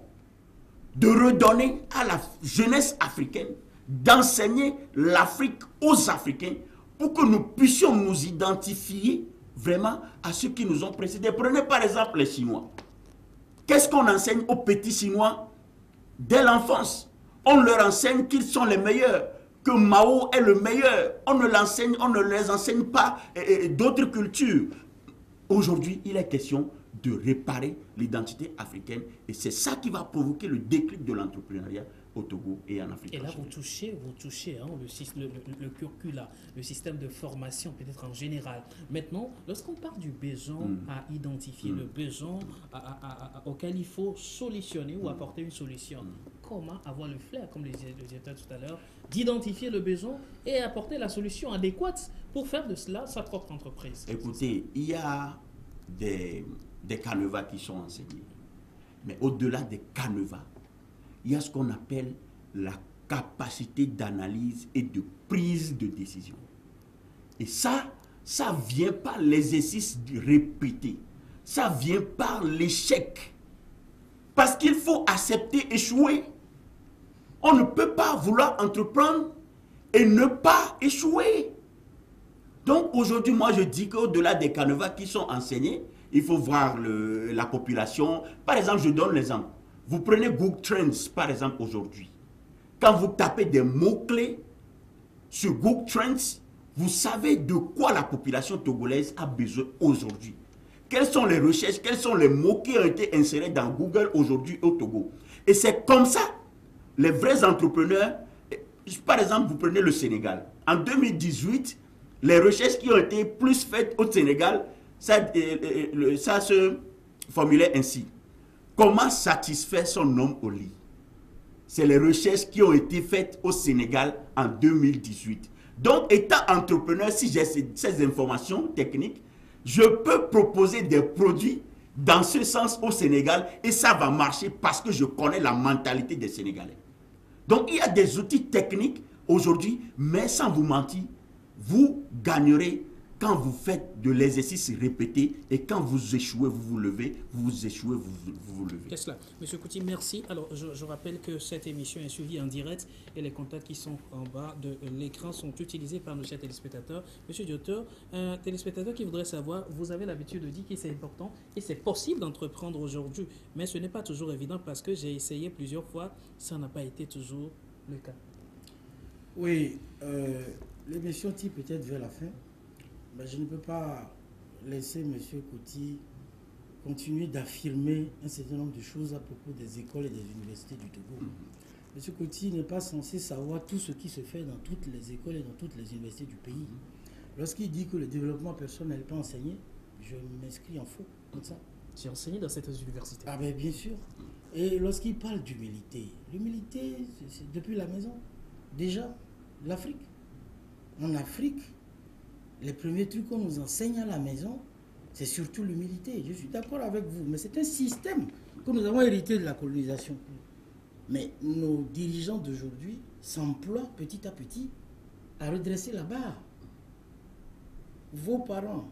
de redonner à la jeunesse africaine, d'enseigner l'Afrique aux Africains pour que nous puissions nous identifier vraiment à ceux qui nous ont précédés. Prenez par exemple les Chinois. Qu'est-ce qu'on enseigne aux petits Chinois dès l'enfance? On leur enseigne qu'ils sont les meilleurs, que Mao est le meilleur. On ne les enseigne pas d'autres cultures. Aujourd'hui, il est question de réparer l'identité africaine et c'est ça qui va provoquer le déclic de l'entrepreneuriat au Togo et en Afrique. Et là, vous touchez hein, le curricula, le système de formation peut-être en général. Maintenant, lorsqu'on parle du besoin à identifier, le besoin auquel il faut solutionner ou apporter une solution, comment avoir le flair, comme le disait tout à l'heure, d'identifier le besoin et apporter la solution adéquate pour faire de cela sa propre entreprise? Écoutez, il y a des canevas qui sont enseignés. Mais au-delà des canevas, il y a ce qu'on appelle la capacité d'analyse et de prise de décision. Et ça vient par l'exercice répété. Ça vient par l'échec. Parce qu'il faut accepter échouer. On ne peut pas vouloir entreprendre et ne pas échouer. Donc aujourd'hui, moi je dis qu'au-delà des canevas qui sont enseignés, il faut voir la population. Par exemple, je donne l'exemple. Vous prenez Google Trends, par exemple, aujourd'hui. Quand vous tapez des mots-clés sur Google Trends, vous savez de quoi la population togolaise a besoin aujourd'hui. Quelles sont les recherches, quels sont les mots qui ont été insérés dans Google aujourd'hui au Togo. Et c'est comme ça, les vrais entrepreneurs, par exemple, vous prenez le Sénégal. En 2018, les recherches qui ont été plus faites au Sénégal, ça se formulait ainsi. Comment satisfaire son homme au lit? C'est les recherches qui ont été faites au Sénégal en 2018. Donc, étant entrepreneur, si j'ai ces informations techniques, je peux proposer des produits dans ce sens au Sénégal et ça va marcher parce que je connais la mentalité des Sénégalais. Donc, il y a des outils techniques aujourd'hui, mais sans vous mentir, vous gagnerez quand vous faites de l'exercice répété et quand vous échouez, vous vous levez, vous échouez, vous levez. Qu'est-ce là? Monsieur Kouti, merci. Alors, je rappelle que cette émission est suivie en direct et les contacts qui sont en bas de l'écran sont utilisés par nos chers téléspectateurs. Monsieur Dioteur, un téléspectateur qui voudrait savoir, vous avez l'habitude de dire que c'est important et c'est possible d'entreprendre aujourd'hui, mais ce n'est pas toujours évident parce que j'ai essayé plusieurs fois, ça n'a pas été toujours le cas. Oui, l'émission tire peut-être vers la fin, mais je ne peux pas laisser M. Kouti continuer d'affirmer un certain nombre de choses à propos des écoles et des universités du Togo. M. Kouti n'est pas censé savoir tout ce qui se fait dans toutes les écoles et dans toutes les universités du pays. Lorsqu'il dit que le développement personnel n'est pas enseigné, je m'inscris en faux, comme ça. J'ai enseigné dans cette université. Ah ben bien sûr. Et lorsqu'il parle d'humilité, l'humilité, c'est depuis la maison. Déjà, l'Afrique. En Afrique, les premiers trucs qu'on nous enseigne à la maison, c'est surtout l'humilité. Je suis d'accord avec vous, mais c'est un système que nous avons hérité de la colonisation. Mais nos dirigeants d'aujourd'hui s'emploient petit à petit à redresser la barre. Vos parents,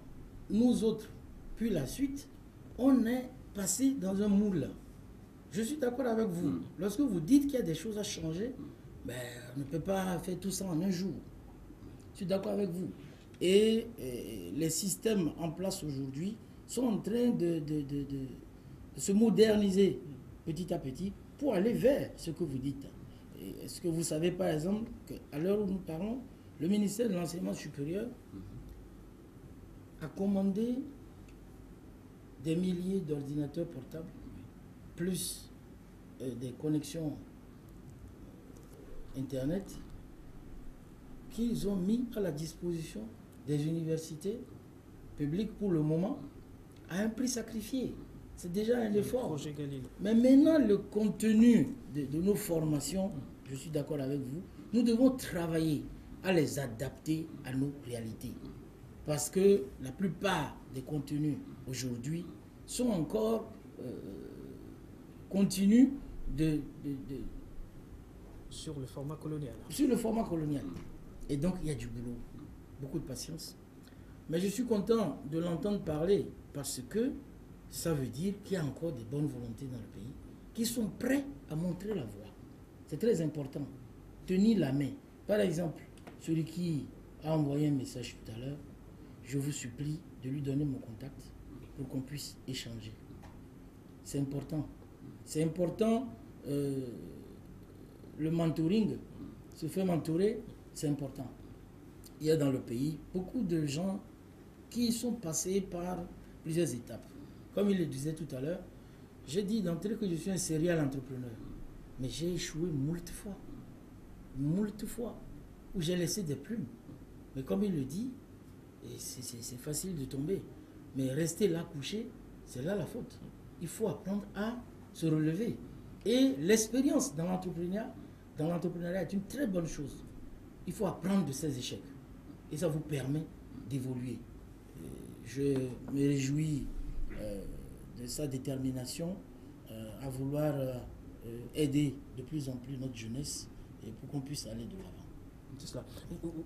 nous autres, puis la suite, on est passé dans un moule. Je suis d'accord avec vous. Lorsque vous dites qu'il y a des choses à changer, ben, on ne peut pas faire tout ça en un jour. Je suis d'accord avec vous. Et les systèmes en place aujourd'hui sont en train de se moderniser petit à petit pour aller vers ce que vous dites. Est-ce que vous savez par exemple qu'à l'heure où nous parlons, le ministère de l'Enseignement supérieur a commandé des milliers d'ordinateurs portables, plus des connexions Internet, qu'ils ont mis à la disposition des universités publiques pour le moment, à un prix sacrifié. C'est déjà un effort. Mais maintenant, le contenu de nos formations, je suis d'accord avec vous, nous devons travailler à les adapter à nos réalités. Parce que la plupart des contenus aujourd'hui sont encore continus sur le format colonial. Sur le format colonial. Et donc, il y a du boulot, beaucoup de patience. Mais je suis content de l'entendre parler parce que ça veut dire qu'il y a encore des bonnes volontés dans le pays qui sont prêts à montrer la voie. C'est très important. Tenir la main. Par exemple, celui qui a envoyé un message tout à l'heure, je vous supplie de lui donner mon contact pour qu'on puisse échanger. C'est important. C'est important, le mentoring, se faire mentorer, c'est important. Il y a dans le pays beaucoup de gens qui sont passés par plusieurs étapes. Comme il le disait tout à l'heure, j'ai dit d'entrée que je suis un serial entrepreneur. Mais j'ai échoué moult fois, où j'ai laissé des plumes. Mais comme il le dit, c'est facile de tomber. Mais rester là couché, c'est là la faute. Il faut apprendre à se relever. Et l'expérience dans l'entrepreneuriat est une très bonne chose. Il faut apprendre de ses échecs. Et ça vous permet d'évoluer. Je me réjouis de sa détermination à vouloir aider de plus en plus notre jeunesse et pour qu'on puisse aller de l'avant. C'est cela.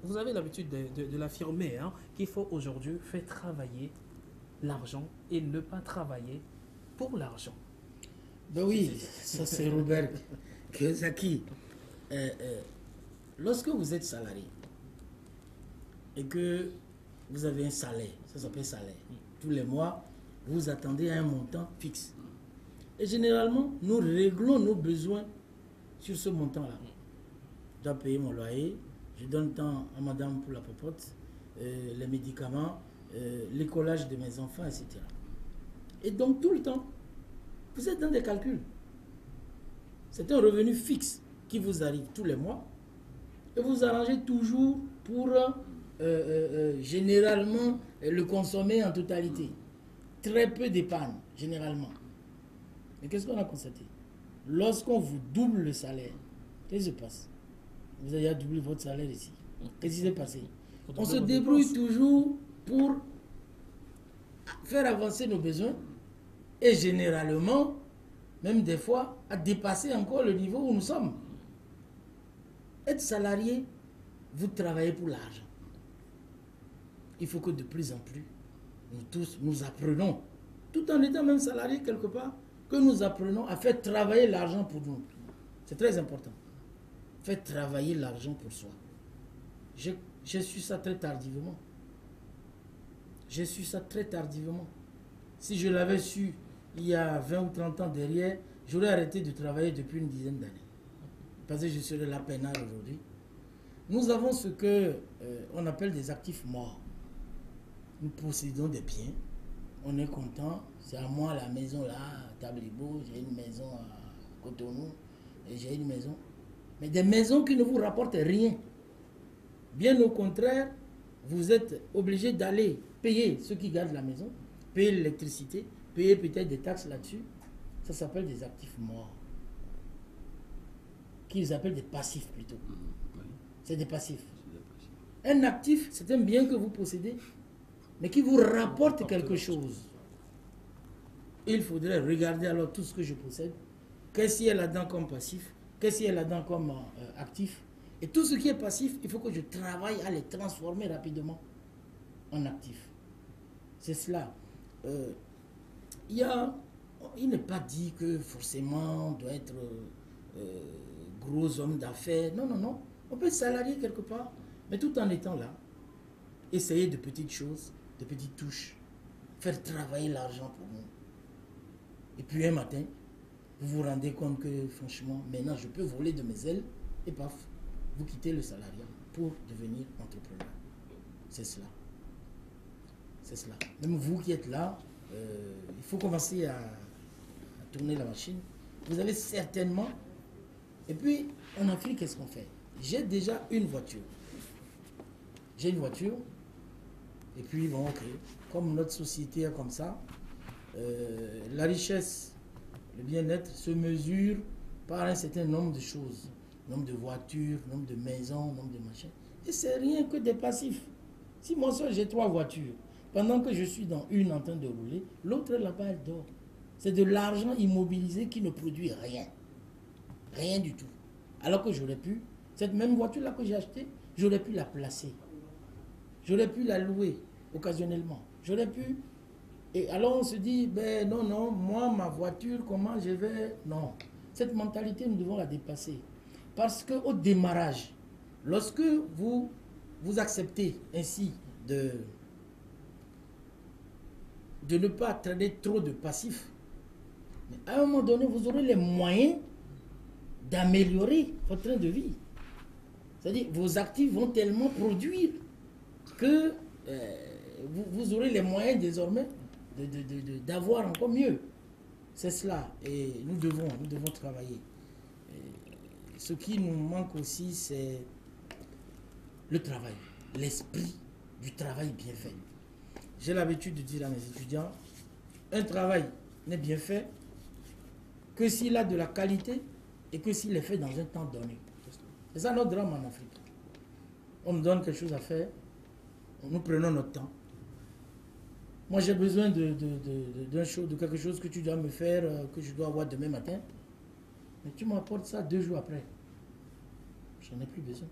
Vous avez l'habitude de l'affirmer, hein, qu'il faut aujourd'hui faire travailler l'argent et ne pas travailler pour l'argent. Ben oui, ça c'est Robert Kiyosaki. Lorsque vous êtes salarié et que vous avez un salaire, ça s'appelle salaire, tous les mois, vous attendez à un montant fixe. Et généralement, nous réglons nos besoins sur ce montant-là. Je dois payer mon loyer, je donne temps à madame pour la popote, les médicaments, l'écolage de mes enfants, etc. Et donc, tout le temps, vous êtes dans des calculs. C'est un revenu fixe qui vous arrive tous les mois et vous arrangez toujours pour généralement le consommer en totalité. Très peu d'épargne, généralement. Mais qu'est-ce qu'on a constaté? Lorsqu'on vous double le salaire, qu'est-ce qui se passe? Vous avez doublé votre salaire ici. Qu'est-ce qui s'est passé? On se débrouille toujours pour faire avancer nos besoins et généralement, même des fois, à dépasser encore le niveau où nous sommes. Être salarié, vous travaillez pour l'argent. il faut que de plus en plus, nous tous, nous apprenons, tout en étant même salariés quelque part, que nous apprenons à faire travailler l'argent pour nous. C'est très important. Faire travailler l'argent pour soi. J'ai su ça très tardivement. J'ai su ça très tardivement. Si je l'avais su il y a 20 ou 30 ans derrière, j'aurais arrêté de travailler depuis une dizaine d'années. Parce que je serais là peinard aujourd'hui. Nous avons ce que on appelle des actifs morts. Nous possédons des biens. On est content. C'est à moi la maison là, à Tablibo, j'ai une maison à Cotonou, et j'ai une maison. Mais des maisons qui ne vous rapportent rien. Bien au contraire, vous êtes obligé d'aller payer ceux qui gardent la maison, payer l'électricité, payer peut-être des taxes là-dessus. Ça s'appelle des actifs morts. Qu'ils appellent des passifs plutôt. C'est des passifs. Un actif, c'est un bien que vous possédez, mais qui vous rapporte quelque chose. Il faudrait regarder alors tout ce que je possède. Qu'est-ce qu'il y a là-dedans comme passif? Qu'est-ce qu'il y a là-dedans comme actif? Et tout ce qui est passif, il faut que je travaille à les transformer rapidement en actif. C'est cela. Il n'est pas dit que forcément on doit être gros homme d'affaires. Non, non, non. On peut être salarié quelque part, mais tout en étant là, essayer de petites choses, de petites touches, faire travailler l'argent pour nous. Et puis un matin, vous vous rendez compte que franchement, maintenant je peux voler de mes ailes et paf, vous quittez le salariat pour devenir entrepreneur. C'est cela. C'est cela. Même vous qui êtes là, il faut commencer à tourner la machine. Vous avez certainement... Et puis, en Afrique, qu'est-ce qu'on fait? J'ai déjà une voiture. J'ai une voiture. Et puis, bon, ok. Comme notre société est comme ça, la richesse, le bien-être se mesure par un certain nombre de choses. Nombre de voitures, nombre de maisons, nombre de machins. Et c'est rien que des passifs. Si moi seul j'ai 3 voitures, pendant que je suis dans une en train de rouler, l'autre là-bas elle dort. C'est de l'argent immobilisé qui ne produit rien. Rien du tout. Alors que j'aurais pu, cette même voiture-là que j'ai achetée, j'aurais pu la placer. J'aurais pu la louer occasionnellement. J'aurais pu... Et alors on se dit, ben non, non, moi, ma voiture, comment je vais... Non. Cette mentalité, nous devons la dépasser. Parce qu'au démarrage, lorsque vous acceptez ainsi de ne pas traîner trop de passifs, mais à un moment donné, vous aurez les moyens d'améliorer votre train de vie. C'est-à-dire, vos actifs vont tellement produire que vous aurez les moyens désormais d'avoir encore mieux. C'est cela. Et nous devons travailler. Et ce qui nous manque aussi, c'est le travail, l'esprit du travail bien fait. J'ai l'habitude de dire à mes étudiants, un travail n'est bien fait que s'il a de la qualité et que s'il est fait dans un temps donné. C'est ça notre drame en Afrique. On nous donne quelque chose à faire, nous prenons notre temps. Moi j'ai besoin de quelque chose que tu dois me faire, que je dois avoir demain matin. Mais tu m'apportes ça 2 jours après. J'en ai plus besoin.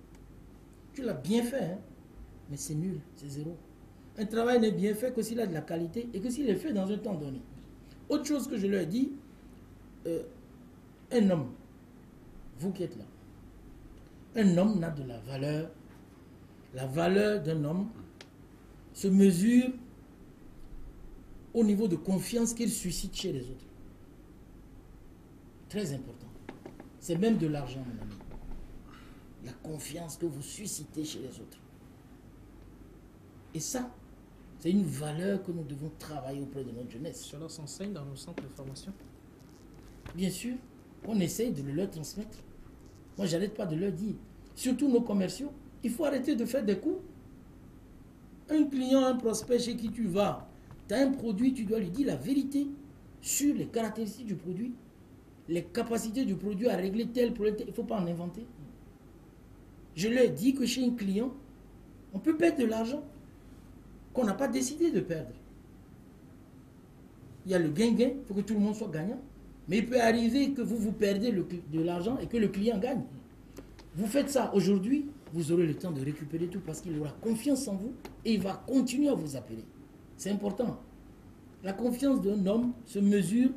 Tu l'as bien fait, hein? Mais c'est nul, c'est zéro. Un travail n'est bien fait que s'il a de la qualité et que s'il est fait dans un temps donné. Autre chose que je leur dis, un homme, vous qui êtes là, un homme n'a de la valeur. La valeur d'un homme se mesure au niveau de confiance qu'il suscite chez les autres. Très important. C'est même de l'argent, mon ami. La confiance que vous suscitez chez les autres. Et ça, c'est une valeur que nous devons travailler auprès de notre jeunesse. Cela s'enseigne dans nos centres de formation? Bien sûr, on essaye de le leur transmettre. Moi, je n'arrête pas de leur dire. Surtout nos commerciaux, il faut arrêter de faire des coups. Un client, un prospect chez qui tu vas, tu as un produit, tu dois lui dire la vérité sur les caractéristiques du produit, les capacités du produit à régler tel problème. Il ne faut pas en inventer. Je leur dis que chez un client, on peut perdre de l'argent qu'on n'a pas décidé de perdre. Il y a le gain-gain, il faut que tout le monde soit gagnant. Mais il peut arriver que vous perdez de l'argent et que le client gagne. Vous faites ça aujourd'hui, vous aurez le temps de récupérer tout parce qu'il aura confiance en vous et il va continuer à vous appeler. C'est important. La confiance d'un homme se mesure,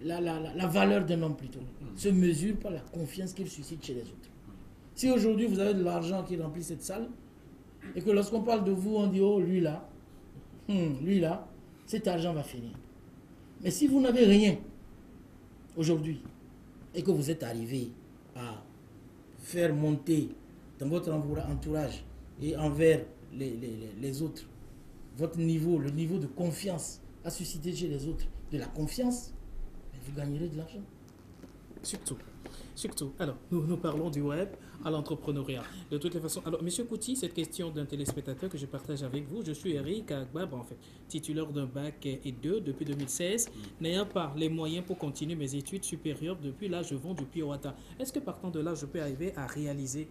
la valeur d'un homme plutôt, se mesure par la confiance qu'il suscite chez les autres. Si aujourd'hui vous avez de l'argent qui remplit cette salle et que lorsqu'on parle de vous, on dit oh lui là, cet argent va finir. Mais si vous n'avez rien aujourd'hui et que vous êtes arrivé à faire monter dans votre entourage et envers les autres, votre niveau, le niveau de confiance à susciter chez les autres de la confiance, vous gagnerez de l'argent. Surtout. Alors, nous parlons du web à l'entrepreneuriat. De toutes les façons, alors, M. Kouti, cette question d'un téléspectateur que je partage avec vous, je suis Eric Agbabre, en fait, titulaire d'un bac et 2 depuis 2016, n'ayant pas les moyens pour continuer mes études supérieures depuis là, je vends du Piowata. Est-ce que partant de là, je peux arriver à réaliser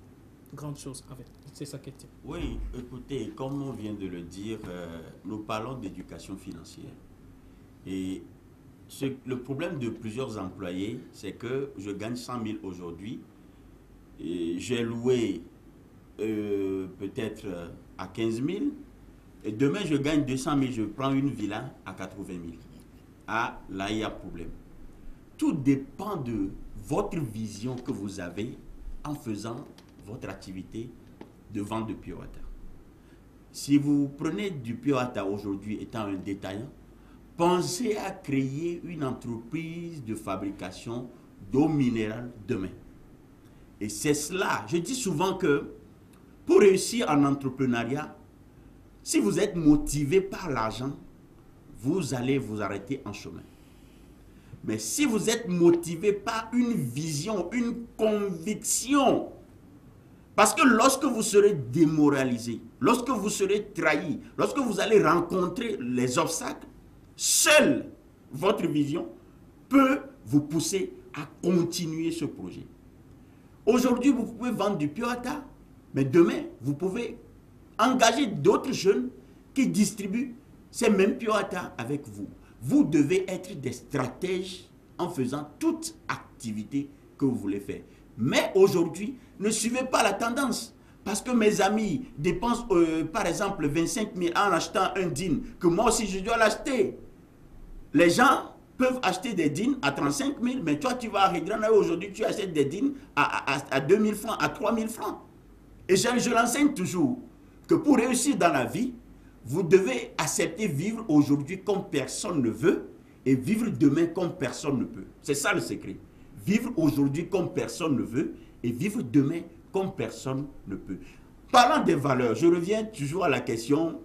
grande chose, en fait? C'est sa question. Oui, écoutez, comme on vient de le dire, nous parlons d'éducation financière. Et le problème de plusieurs employés, c'est que je gagne 100 000 aujourd'hui. J'ai loué peut-être à 15 000. Et demain, je gagne 200 000. Je prends une villa à 80 000. Ah, là, il y a problème. Tout dépend de votre vision que vous avez en faisant votre activité de vente de Piowata. Si vous prenez du Piowata aujourd'hui étant un détaillant, pensez à créer une entreprise de fabrication d'eau minérale demain. Et c'est cela. Je dis souvent que pour réussir en entrepreneuriat, si vous êtes motivé par l'argent, vous allez vous arrêter en chemin. Mais si vous êtes motivé par une vision, une conviction, parce que lorsque vous serez démoralisé, lorsque vous serez trahi, lorsque vous allez rencontrer les obstacles, seule votre vision peut vous pousser à continuer ce projet. Aujourd'hui, vous pouvez vendre du Piowata, mais demain, vous pouvez engager d'autres jeunes qui distribuent ces mêmes Piowata avec vous. Vous devez être des stratèges en faisant toute activité que vous voulez faire. Mais aujourd'hui, ne suivez pas la tendance. Parce que mes amis dépensent, par exemple, 25 000 en achetant un DIN, que moi aussi je dois l'acheter. Les gens peuvent acheter des DIN à 35 000, mais toi, tu vas à Redrana aujourd'hui, tu achètes des DIN à 2 000 francs, à 3 000 francs. Et je l'enseigne toujours que pour réussir dans la vie, vous devez accepter vivre aujourd'hui comme personne ne veut et vivre demain comme personne ne peut. C'est ça le secret. Vivre aujourd'hui comme personne ne veut et vivre demain comme personne ne peut. Parlant des valeurs, je reviens toujours à la question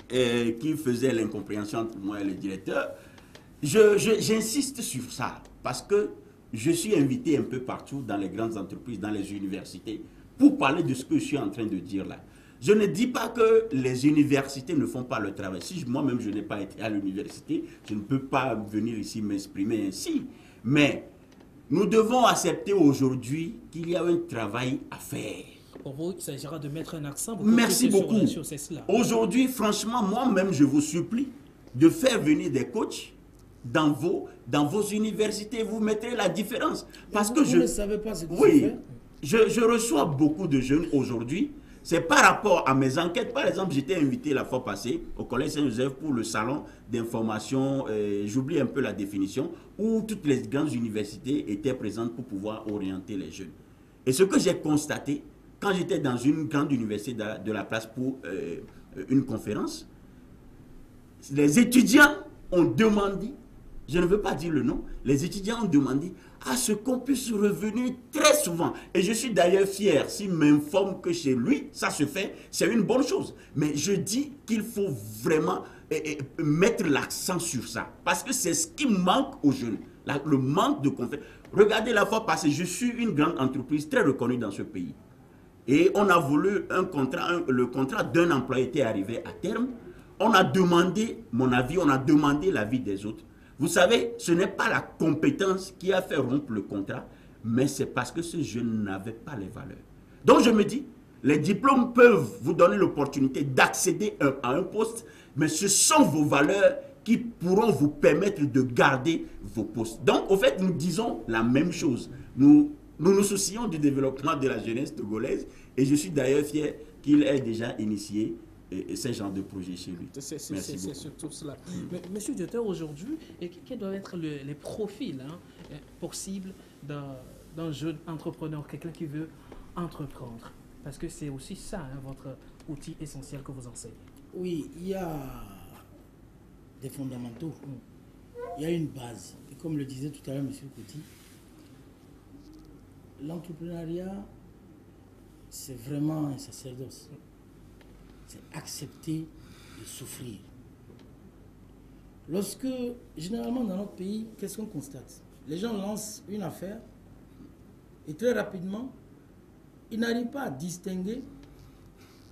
qui faisait l'incompréhension entre moi et le directeur. J'insiste sur ça parce que je suis invité un peu partout dans les grandes entreprises, dans les universités, pour parler de ce que je suis en train de dire là. Je ne dis pas que les universités ne font pas le travail. Si moi-même je n'ai pas été à l'université, je ne peux pas venir ici m'exprimer ainsi. Mais nous devons accepter aujourd'hui qu'il y a un travail à faire. Pour vous, il s'agira de mettre un accent. Merci beaucoup. Aujourd'hui, franchement, moi-même, je vous supplie de faire venir des coachs dans vos universités. Vous mettrez la différence. Parce que vous ne savez pas ce que oui, je reçois beaucoup de jeunes aujourd'hui. C'est par rapport à mes enquêtes. Par exemple, j'étais invité la fois passée au Collège Saint-Joseph pour le salon d'information, j'oublie un peu la définition, où toutes les grandes universités étaient présentes pour pouvoir orienter les jeunes. Et ce que j'ai constaté, quand j'étais dans une grande université de la place pour une conférence, les étudiants ont demandé, je ne veux pas dire le nom, les étudiants ont demandé à ce qu'on puisse revenir très souvent. Et je suis d'ailleurs fier, s'il m'informe que chez lui, ça se fait, c'est une bonne chose. Mais je dis qu'il faut vraiment mettre l'accent sur ça. Parce que c'est ce qui manque aux jeunes, le manque de confiance. Regardez la fois passée, je suis une grande entreprise très reconnue dans ce pays. Et on a voulu un contrat, le contrat d'un employé était arrivé à terme. On a demandé mon avis, on a demandé l'avis des autres. Vous savez, ce n'est pas la compétence qui a fait rompre le contrat, mais c'est parce que ce jeune n'avait pas les valeurs. Donc je me dis, les diplômes peuvent vous donner l'opportunité d'accéder à un poste, mais ce sont vos valeurs qui pourront vous permettre de garder vos postes. Donc, au fait, nous disons la même chose. Nous Nous nous soucions du développement de la jeunesse togolaise et je suis d'ailleurs fier qu'il ait déjà initié ce genre de projet chez lui. C'est surtout cela. Mais, monsieur le directeur, aujourd'hui, quels doivent être les profils possibles d'un jeune entrepreneur, quelqu'un qui veut entreprendre? Parce que c'est aussi ça, votre outil essentiel que vous enseignez. Oui, il y a des fondamentaux. Il y a une base. Et comme le disait tout à l'heure M. Kouti, l'entrepreneuriat, c'est vraiment un sacerdoce. C'est accepter de souffrir. Lorsque, généralement dans notre pays, qu'est-ce qu'on constate? Les gens lancent une affaire et très rapidement, ils n'arrivent pas à distinguer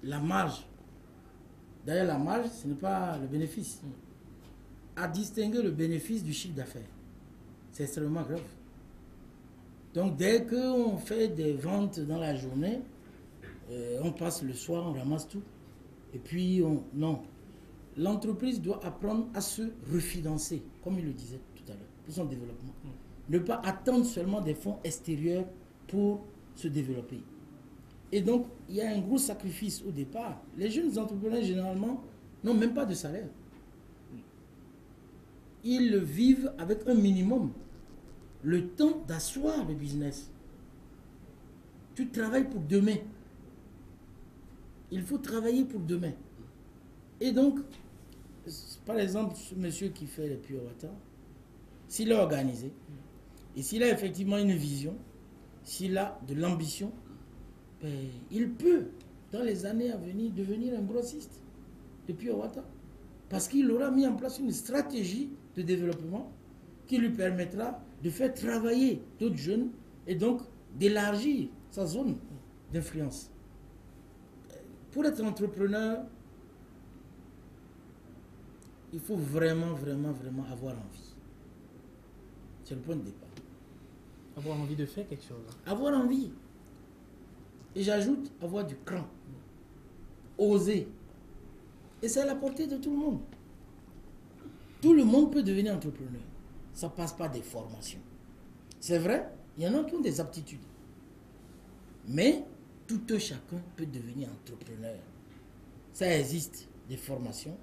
la marge. Derrière la marge, ce n'est pas le bénéfice. À distinguer le bénéfice du chiffre d'affaires. C'est extrêmement grave. Donc dès qu'on fait des ventes dans la journée, on passe le soir, on ramasse tout. Et puis, non. L'entreprise doit apprendre à se refinancer, comme il le disait tout à l'heure, pour son développement. Ne pas attendre seulement des fonds extérieurs pour se développer. Et donc, il y a un gros sacrifice au départ. Les jeunes entrepreneurs, généralement, n'ont même pas de salaire. Ils vivent avec un minimum. Le temps d'asseoir le business. Tu travailles pour demain. Il faut travailler pour demain. Et donc, par exemple, ce monsieur qui fait les Pure Water, s'il est organisé, et s'il a effectivement une vision, s'il a de l'ambition, il peut, dans les années à venir, devenir un grossiste de Pure Water. Parce qu'il aura mis en place une stratégie de développement qui lui permettra de faire travailler d'autres jeunes et donc d'élargir sa zone d'influence. Pour être entrepreneur, il faut vraiment, vraiment, vraiment avoir envie. C'est le point de départ. Avoir envie de faire quelque chose. Avoir envie. Et j'ajoute, avoir du cran. Oser. Et c'est à la portée de tout le monde. Tout le monde peut devenir entrepreneur. Ça ne passe pas des formations. C'est vrai, il y en a qui ont des aptitudes. Mais tout chacun peut devenir entrepreneur. Ça existe des formations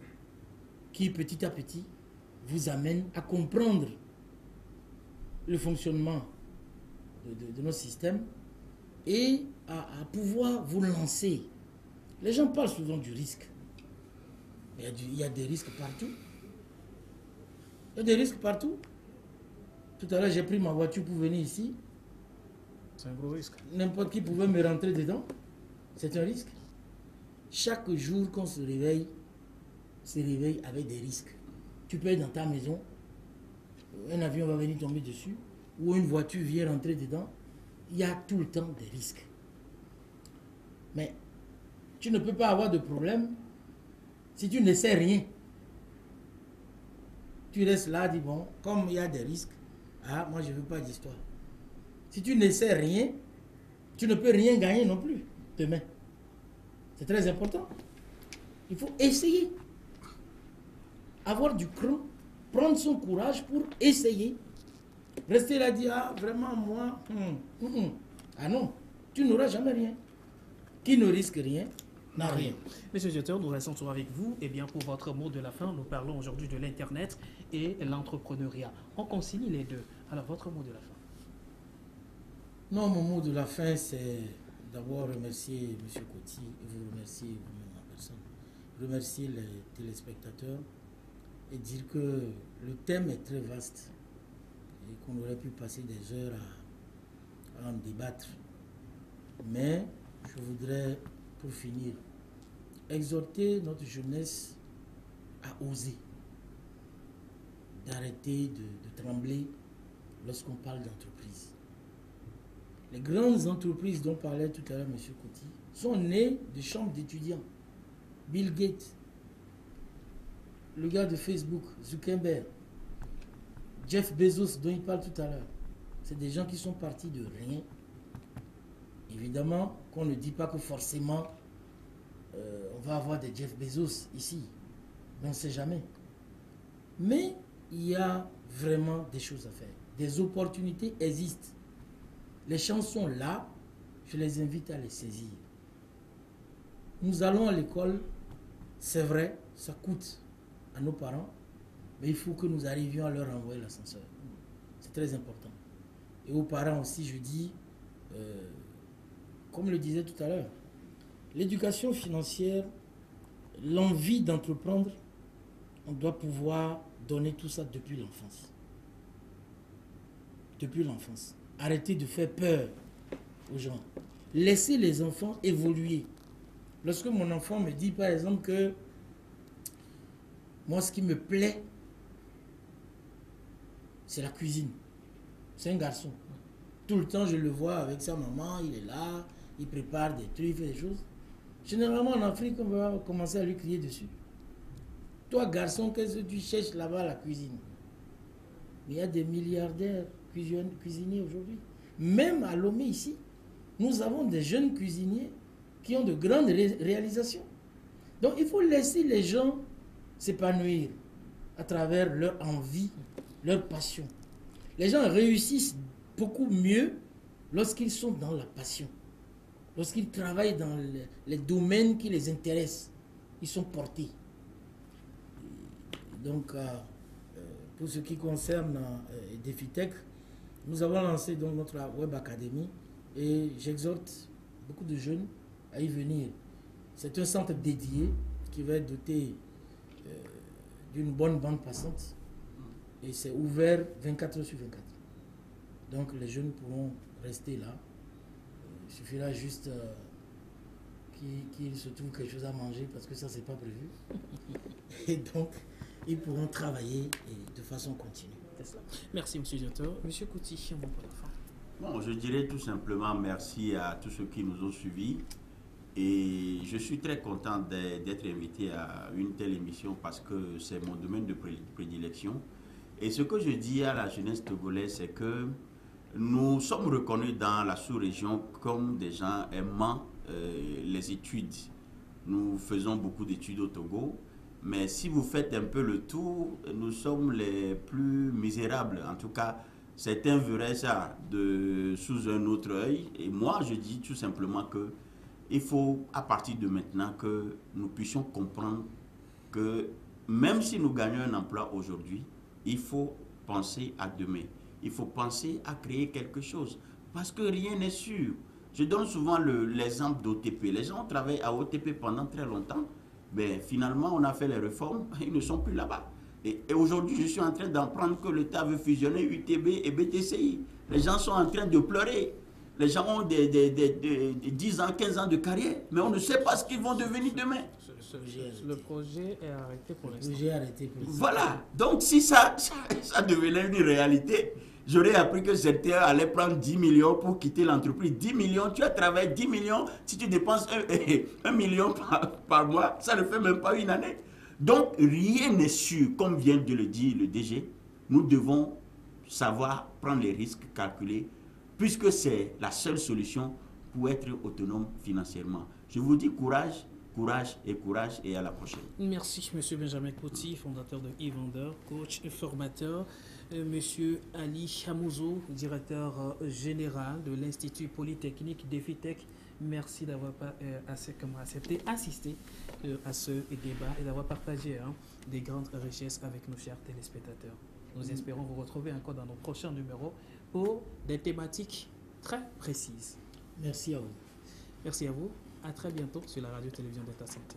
qui petit à petit vous amènent à comprendre le fonctionnement de nos systèmes et à pouvoir vous lancer. Les gens parlent souvent du risque. Il y a des risques partout. Il y a des risques partout. Tout à l'heure, j'ai pris ma voiture pour venir ici. C'est un gros risque. N'importe qui pouvait me rentrer dedans. C'est un risque. Chaque jour qu'on se réveille avec des risques. Tu peux être dans ta maison, un avion va venir tomber dessus, ou une voiture vient rentrer dedans. Il y a tout le temps des risques. Mais tu ne peux pas avoir de problème si tu ne sais rien. Tu restes là, dis bon, comme il y a des risques, moi je ne veux pas d'histoire. Si tu ne sais rien, tu ne peux rien gagner non plus demain. C'est très important. Il faut essayer. Avoir du cran, prendre son courage pour essayer. Rester là, dire, vraiment, moi, Ah non, tu n'auras jamais rien. Qui ne risque rien, n'a rien. Monsieur le directeur, nous restons toujours avec vous. Et bien, pour votre mot de la fin, nous parlons aujourd'hui de l'Internet et l'entrepreneuriat. On concilie les deux. Alors, votre mot de la fin? Non, mon mot de la fin, c'est d'abord remercier M. Kouti et vous remercier vous-même en personne. Remercier les téléspectateurs et dire que le thème est très vaste et qu'on aurait pu passer des heures à en débattre. Mais je voudrais, pour finir, exhorter notre jeunesse à oser, d'arrêter de trembler lorsqu'on parle d'entreprise. Les grandes entreprises dont parlait tout à l'heure M. Kouti sont nées de chambres d'étudiants. Bill Gates, le gars de Facebook, Zuckerberg, Jeff Bezos dont il parle tout à l'heure. C'est des gens qui sont partis de rien. Évidemment qu'on ne dit pas que forcément on va avoir des Jeff Bezos ici. On ne sait jamais. Mais il y a vraiment des choses à faire. Des opportunités existent. Les chances sont là, je les invite à les saisir. Nous allons à l'école, c'est vrai, ça coûte à nos parents, mais il faut que nous arrivions à leur envoyer l'ascenseur. C'est très important. Et aux parents aussi, je dis, comme le disais tout à l'heure, l'éducation financière, l'envie d'entreprendre, on doit pouvoir donner tout ça depuis l'enfance. Depuis l'enfance. Arrêtez de faire peur aux gens. Laissez les enfants évoluer. Lorsque mon enfant me dit par exemple que moi ce qui me plaît, c'est la cuisine. C'est un garçon. Tout le temps je le vois avec sa maman, il est là, il prépare des trucs, il fait des choses. Généralement en Afrique, on va commencer à lui crier dessus. Toi garçon, qu'est-ce que tu cherches là-bas à la cuisine? Mais il y a des milliardaires cuisiniers aujourd'hui. Même à Lomé ici, nous avons des jeunes cuisiniers qui ont de grandes réalisations. Donc il faut laisser les gens s'épanouir à travers leur envie, leur passion. Les gens réussissent beaucoup mieux lorsqu'ils sont dans la passion. Lorsqu'ils travaillent dans les domaines qui les intéressent, ils sont portés. Donc, pour ce qui concerne DefiTech, nous avons lancé donc notre Web Academy et j'exhorte beaucoup de jeunes à y venir. C'est un centre dédié qui va être doté d'une bonne bande passante et c'est ouvert 24 heures sur 24. Donc, les jeunes pourront rester là. Il suffira juste qu'il se trouve quelque chose à manger parce que ça, c'est pas prévu. Et donc, ils pourront travailler de façon continue. Merci, M. le directeur. M. Kouti, un mot pour la fin. Bon, je dirais tout simplement merci à tous ceux qui nous ont suivis. Et je suis très content d'être invité à une telle émission parce que c'est mon domaine de prédilection. Et ce que je dis à la jeunesse togolaise, c'est que nous sommes reconnus dans la sous-région comme des gens aimant les études. Nous faisons beaucoup d'études au Togo. Mais si vous faites un peu le tour, nous sommes les plus misérables. En tout cas, certains verraient ça sous un autre œil. Et moi, je dis tout simplement que il faut, à partir de maintenant, que nous puissions comprendre que même si nous gagnons un emploi aujourd'hui, il faut penser à demain. Il faut penser à créer quelque chose. Parce que rien n'est sûr. Je donne souvent l'exemple d'OTP. Les gens ont travaillé à OTP pendant très longtemps. Mais finalement, on a fait les réformes, ils ne sont plus là-bas. Et aujourd'hui, je suis en train d'apprendre que l'État veut fusionner UTB et BTCI. Les gens sont en train de pleurer. Les gens ont des 10 ans, 15 ans de carrière, mais on ne sait pas ce qu'ils vont devenir demain. Le projet est arrêté pour l'instant. Voilà. Donc, si ça devenait une réalité, j'aurais appris que certains allaient prendre 10 millions pour quitter l'entreprise. 10 millions, tu as travaillé 10 millions, si tu dépenses 1 million par mois, ça ne fait même pas une année. Donc, rien n'est sûr, comme vient de le dire le DG. Nous devons savoir prendre les risques, calculer, puisque c'est la seule solution pour être autonome financièrement. Je vous dis courage, courage et à la prochaine. Merci, M. Benjamin Kouti, fondateur de eVendor, coach et formateur. M. Ali Chamouzo, directeur général de l'Institut Polytechnique DefiTech. Merci d'avoir accepté, assisté à ce débat et d'avoir partagé des grandes richesses avec nos chers téléspectateurs. Nous espérons vous retrouver encore dans nos prochains numéros pour des thématiques très précises. Merci à vous. Merci à vous. À très bientôt sur la radio-télévision d'État Santé.